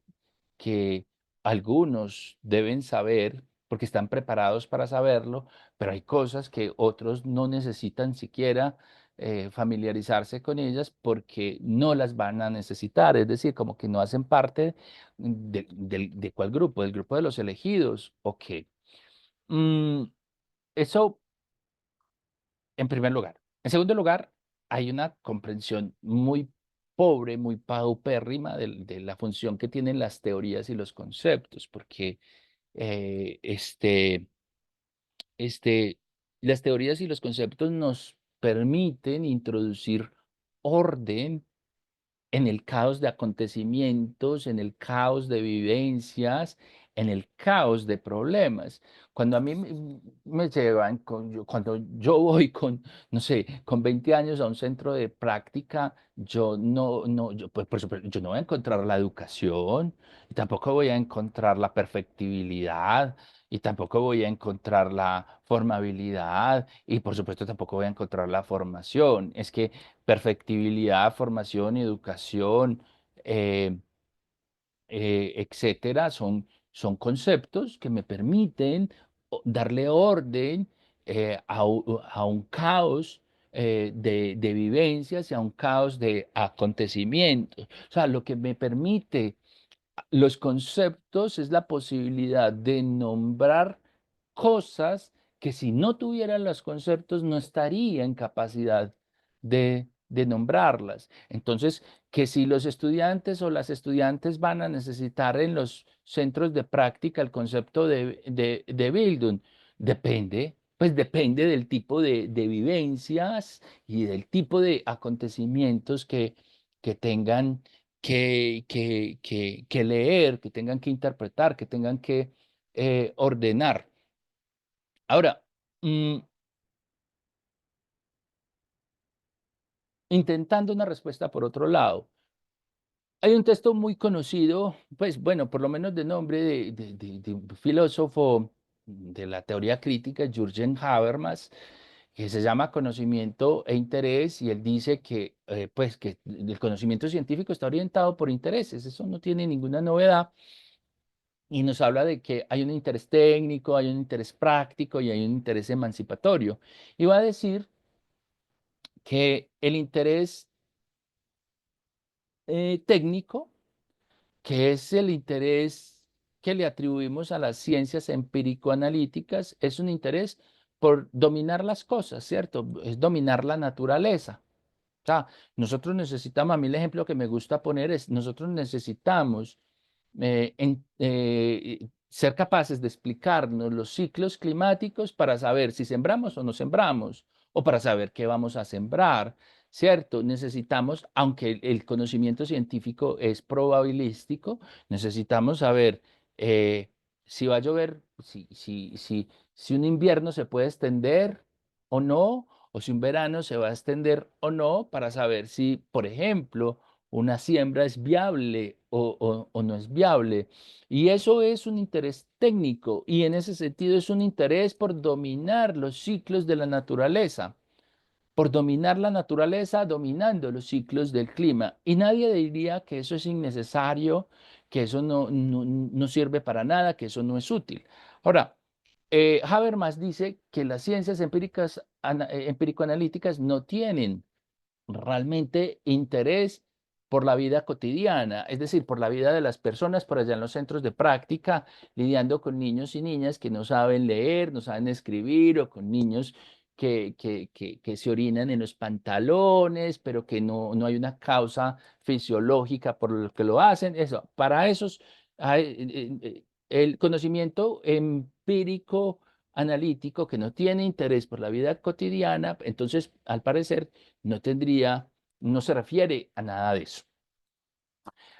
que algunos deben saber porque están preparados para saberlo, pero hay cosas que otros no necesitan siquiera familiarizarse con ellas porque no las van a necesitar, es decir, como que no hacen parte de cuál grupo, del grupo de los elegidos, o qué. Mm, eso en primer lugar. En segundo lugar, hay una comprensión muy pobre, muy paupérrima de la función que tienen las teorías y los conceptos, porque eh, este, este, las teorías y los conceptos nos permiten introducir orden en el caos de acontecimientos, en el caos de vivencias, en el caos de problemas. Cuando a mí me llevan, cuando yo voy con, no sé, con 20 años a un centro de práctica, yo no, yo, pues, por supuesto, yo no voy a encontrar la educación, y tampoco voy a encontrar la perfectibilidad, y tampoco voy a encontrar la formabilidad, y por supuesto tampoco voy a encontrar la formación. Es que perfectibilidad, formación, educación, eh, etcétera, son conceptos que me permiten darle orden a un caos de vivencias y a un caos de acontecimientos. O sea, lo que me permite los conceptos es la posibilidad de nombrar cosas que si no tuvieran los conceptos no estaría en capacidad de nombrarlas. Entonces, que si los estudiantes o las estudiantes van a necesitar en los centros de práctica el concepto de Bildung, depende, pues depende del tipo de vivencias y del tipo de acontecimientos que tengan que leer, que tengan que interpretar, que tengan que ordenar. Ahora, mm, intentando una respuesta por otro lado, hay un texto muy conocido, pues bueno, por lo menos de nombre de un filósofo de la teoría crítica, Jürgen Habermas, que se llama Conocimiento e Interés, y él dice que, pues, que el conocimiento científico está orientado por intereses, eso no tiene ninguna novedad. Y nos habla de que hay un interés técnico, hay un interés práctico y hay un interés emancipatorio. Y va a decir que el interés técnico, que es el interés que le atribuimos a las ciencias empírico-analíticas, es un interés por dominar las cosas, ¿cierto? Es dominar la naturaleza. O sea, nosotros necesitamos, a mí el ejemplo que me gusta poner es, nosotros necesitamos ser capaces de explicarnos los ciclos climáticos para saber si sembramos o no sembramos, o para saber qué vamos a sembrar, ¿cierto? Necesitamos, aunque el conocimiento científico es probabilístico, necesitamos saber si va a llover, si un invierno se puede extender o no, o si un verano se va a extender o no, para saber si, por ejemplo, una siembra es viable o no es viable. Y eso es un interés técnico y en ese sentido es un interés por dominar los ciclos de la naturaleza, por dominar la naturaleza dominando los ciclos del clima. Y nadie diría que eso es innecesario, que eso no sirve para nada, que eso no es útil. Ahora, Habermas dice que las ciencias empíricas, empírico-analíticas no tienen realmente interés por la vida cotidiana, es decir, por la vida de las personas por allá en los centros de práctica, lidiando con niños y niñas que no saben leer, no saben escribir, o con niños que se orinan en los pantalones, pero que no hay una causa fisiológica por lo que lo hacen. Eso, para esos, el conocimiento empírico analítico que no tiene interés por la vida cotidiana, entonces, al parecer, no tendría no se refiere a nada de eso.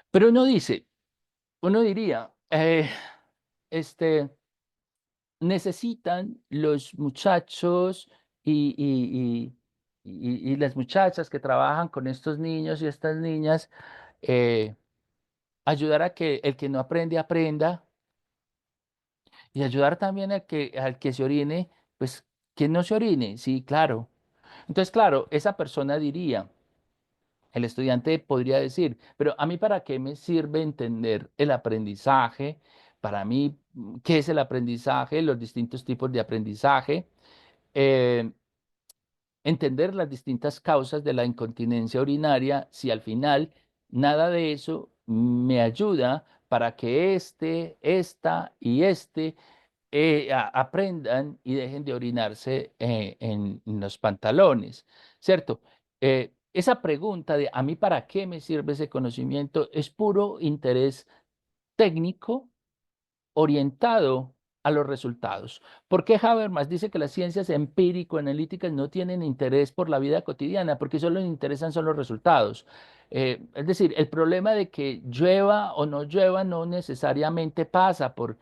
Pero uno diría, necesitan los muchachos y, y- y las muchachas que trabajan con estos niños y estas niñas, eh, ayudar a que el que no aprende, aprenda, y ayudar también al que se orine, pues que no se orine, sí, claro. Entonces, claro, esa persona diría, el estudiante podría decir, pero a mí para qué me sirve entender el aprendizaje, para mí, ¿qué es el aprendizaje? Los distintos tipos de aprendizaje. Eh, Entender las distintas causas de la incontinencia urinaria, si al final nada de eso me ayuda para que esta y aprendan y dejen de orinarse en los pantalones, ¿cierto? Esa pregunta de ¿a mí para qué me sirve ese conocimiento? Es puro interés técnico orientado a los resultados. ¿Por qué Habermas dice que las ciencias empírico-analíticas no tienen interés por la vida cotidiana? Porque solo les interesan son los resultados. Es decir, el problema de que llueva o no llueva no necesariamente pasa por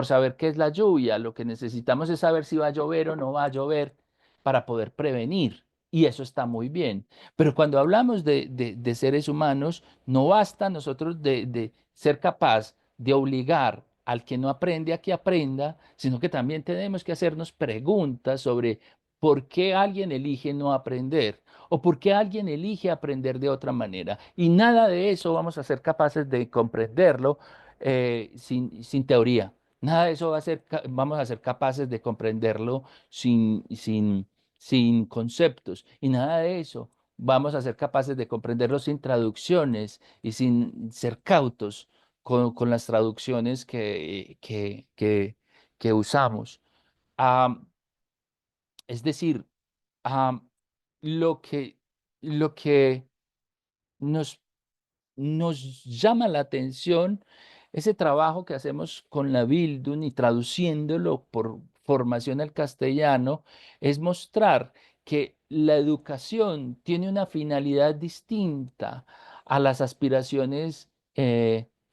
saber qué es la lluvia. Lo que necesitamos es saber si va a llover o no va a llover para poder prevenir. Y eso está muy bien. Pero cuando hablamos de seres humanos, no basta nosotros de ser capaz de obligar al que no aprende a que aprenda, sino que también tenemos que hacernos preguntas sobre por qué alguien elige no aprender o por qué alguien elige aprender de otra manera. Y nada de eso vamos a ser capaces de comprenderlo sin teoría. Nada de eso vamos a ser capaces de comprenderlo sin conceptos. Y nada de eso vamos a ser capaces de comprenderlo sin traducciones y sin ser cautos con las traducciones que usamos. Am, es decir, am, lo que, lo que nos nos llama la atención ese trabajo que hacemos con la Bildung y traduciéndolo por formación al castellano, es mostrar que la educación tiene una finalidad distinta a las aspiraciones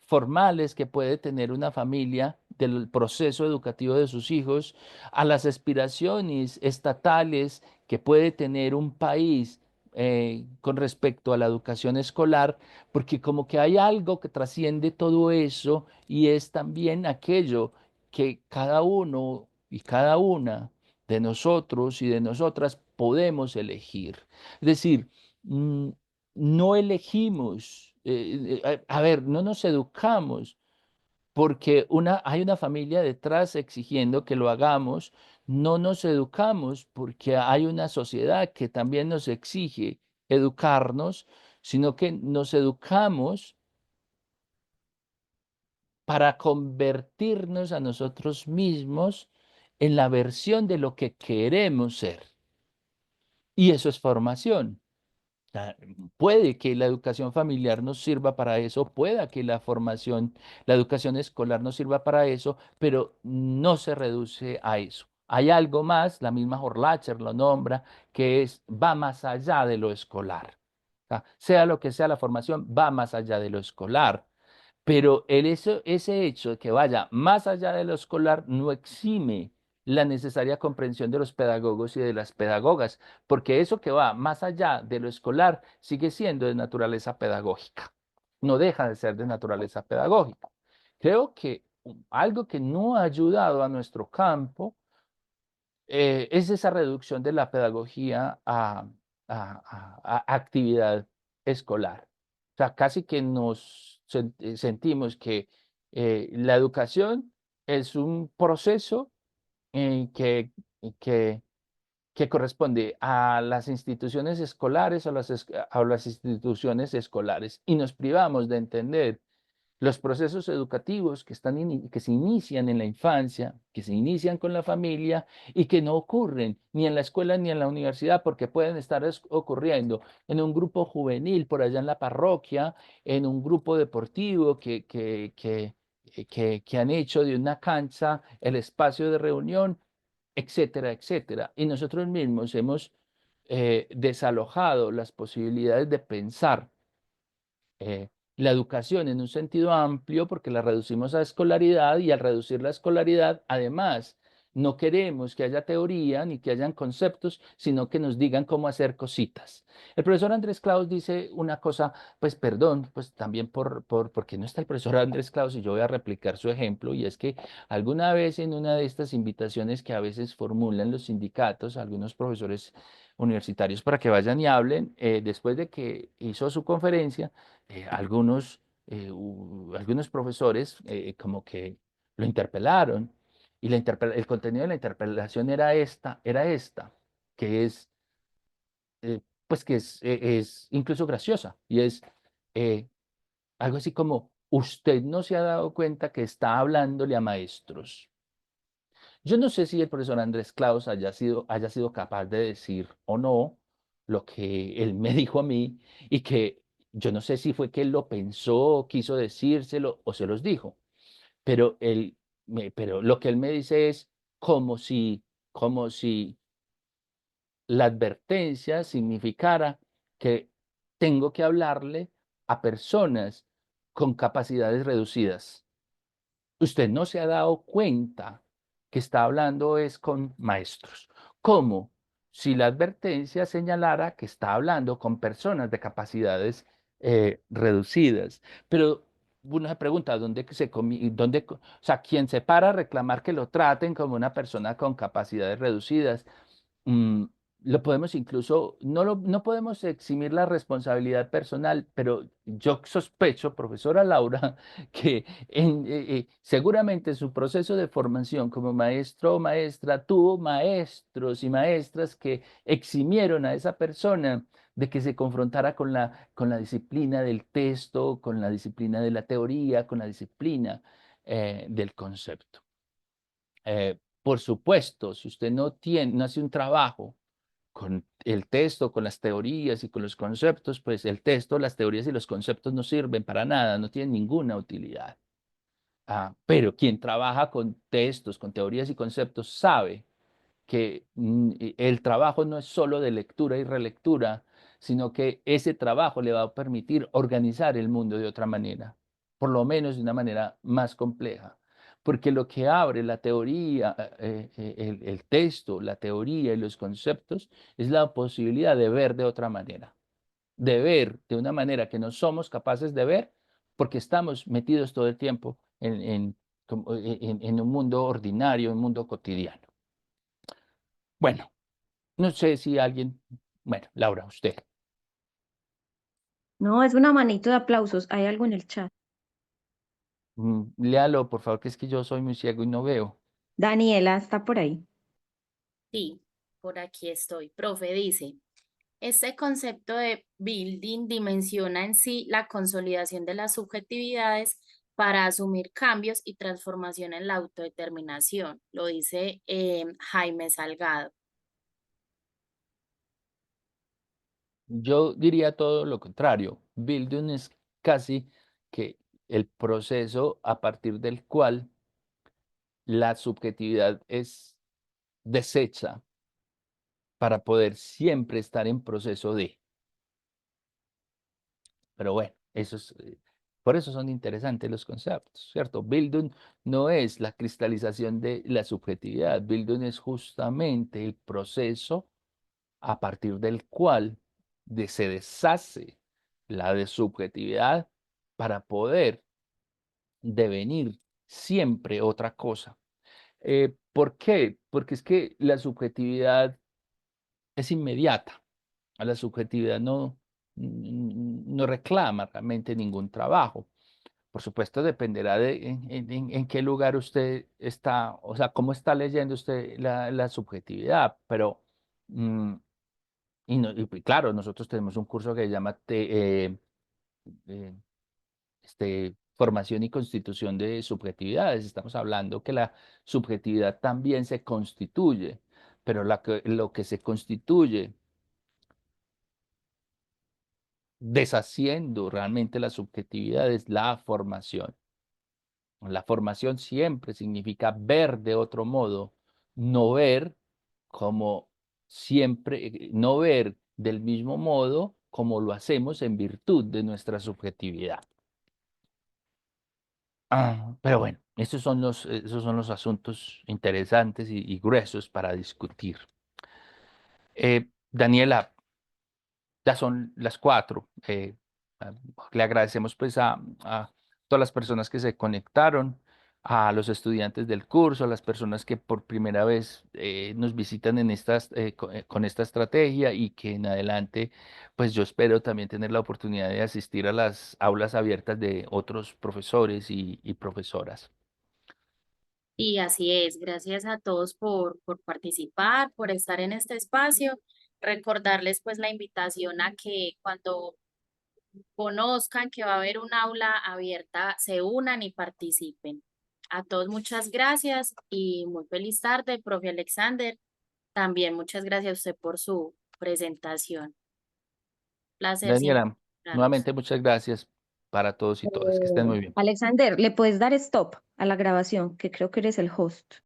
formales que puede tener una familia del proceso educativo de sus hijos, a las aspiraciones estatales que puede tener un país con respecto a la educación escolar, porque como que hay algo que trasciende todo eso y es también aquello que cada uno y cada una de nosotros y de nosotras podemos elegir. Es decir, no elegimos, a ver, no nos educamos porque hay una familia detrás exigiendo que lo hagamos, no nos educamos porque hay una sociedad que también nos exige educarnos, sino que nos educamos para convertirnos a nosotros mismos en la versión de lo que queremos ser. Y eso es formación. Sea, puede que la educación familiar nos sirva para eso, pueda que la educación escolar nos sirva para eso, pero no se reduce a eso. Hay algo más, la misma Horlacher lo nombra, va más allá de lo escolar. Sea lo que sea la formación, va más allá de lo escolar. Pero ese hecho de que vaya más allá de lo escolar no exime la necesaria comprensión de los pedagogos y de las pedagogas, porque eso que va más allá de lo escolar sigue siendo de naturaleza pedagógica, no deja de ser de naturaleza pedagógica. Creo que algo que no ha ayudado a nuestro campo es esa reducción de la pedagogía a actividad escolar. O sea, casi que sentimos que la educación es un proceso que, que, que corresponde a las instituciones escolares o a las instituciones escolares y nos privamos de entender los procesos educativos que se inician en la infancia, que se inician con la familia y que no ocurren ni en la escuela ni en la universidad porque pueden estar ocurriendo en un grupo juvenil por allá en la parroquia, en un grupo deportivo que han hecho de una cancha el espacio de reunión, etcétera, etcétera. Y nosotros mismos hemos desalojado las posibilidades de pensar la educación en un sentido amplio porque la reducimos a escolaridad y al reducir la escolaridad, además, no queremos que haya teoría ni que hayan conceptos, sino que nos digan cómo hacer cositas. El profesor Andrés Claus dice una cosa, pues perdón, pues también porque no está el profesor Andrés Claus y yo voy a replicar su ejemplo, y es que alguna vez en una de estas invitaciones que a veces formulan los sindicatos, algunos profesores universitarios para que vayan y hablen, después de que hizo su conferencia, algunos profesores como que lo interpelaron, y el contenido de la interpelación era esta, que es, pues es incluso graciosa, y es eh, algo así como: usted no se ha dado cuenta que está hablándole a maestros. Yo no sé si el profesor Andrés Claus haya sido capaz de decir o no lo que él me dijo a mí, y que yo no sé si fue que él lo pensó, quiso decírselo o se los dijo, pero lo que él me dice es como si la advertencia significara que tengo que hablarle a personas con capacidades reducidas. Usted no se ha dado cuenta que está hablando es con maestros. ¿Cómo? Si la advertencia señalara que está hablando con personas de capacidades reducidas. Pero uno se pregunta, o sea, ¿quién se para a reclamar que lo traten como una persona con capacidades reducidas? mm, lo podemos incluso, no podemos eximir la responsabilidad personal, pero yo sospecho, profesora Laura, que seguramente en su proceso de formación como maestro o maestra tuvo maestros y maestras que eximieron a esa persona de que se confrontara con la disciplina del texto, con la disciplina de la teoría, con la disciplina del concepto. Por supuesto, si usted no hace un trabajo con el texto, con las teorías y con los conceptos, pues el texto, las teorías y los conceptos no sirven para nada, no tienen ninguna utilidad. Pero quien trabaja con textos, con teorías y conceptos, sabe que el trabajo no es solo de lectura y relectura, sino que ese trabajo le va a permitir organizar el mundo de otra manera, por lo menos de una manera más compleja. Porque lo que abre la teoría, el texto, la teoría y los conceptos, es la posibilidad de ver de otra manera, de ver de una manera que no somos capaces de ver porque estamos metidos todo el tiempo en un mundo ordinario, un mundo cotidiano. Bueno, no sé si alguien, bueno, Laura, usted. No, es una manito de aplausos. Hay algo en el chat. Léalo, por favor, que es que yo soy muy ciego y no veo. Daniela está por ahí. Sí, por aquí estoy. Profe dice, este concepto de building dimensiona en sí la consolidación de las subjetividades para asumir cambios y transformación en la autodeterminación. Lo dice Jaime Salgado. Yo diría todo lo contrario. Bildung es casi que el proceso a partir del cual la subjetividad es deshecha para poder siempre estar en proceso de. Pero bueno, por eso son interesantes los conceptos, ¿cierto? Bildung no es la cristalización de la subjetividad. Bildung es justamente el proceso a partir del cual se deshace la de subjetividad para poder devenir siempre otra cosa. ¿Por qué? Porque es que la subjetividad es inmediata. A la subjetividad no reclama realmente ningún trabajo. Por supuesto, dependerá de en qué lugar usted está, o sea, cómo está leyendo usted la subjetividad, pero, mm, y claro, nosotros tenemos un curso que se llama eh, Formación y Constitución de Subjetividades. Estamos hablando que la subjetividad también se constituye, pero lo que se constituye deshaciendo realmente la subjetividad es la formación. La formación siempre significa ver de otro modo, no ver como siempre, no ver del mismo modo como lo hacemos en virtud de nuestra subjetividad. Pero bueno, esos son los asuntos interesantes y gruesos para discutir. Daniela, ya son las 4. Ah, Le agradecemos pues a todas las personas que se conectaron, a los estudiantes del curso, a las personas que por primera vez nos visitan en con esta estrategia y que en adelante pues yo espero también tener la oportunidad de asistir a las aulas abiertas de otros profesores y profesoras. Y así es, gracias a todos por participar, por estar en este espacio. Recordarles pues la invitación a que cuando conozcan que va a haber un aula abierta, se unan y participen. A todos muchas gracias y muy feliz tarde, profe Alexander. También muchas gracias a usted por su presentación. Placer siempre Daniela, escucharlos. nuevamente muchas gracias para todos y todas. Que estén muy bien. Alexander, ¿le puedes dar stop a la grabación? Que creo que eres el host.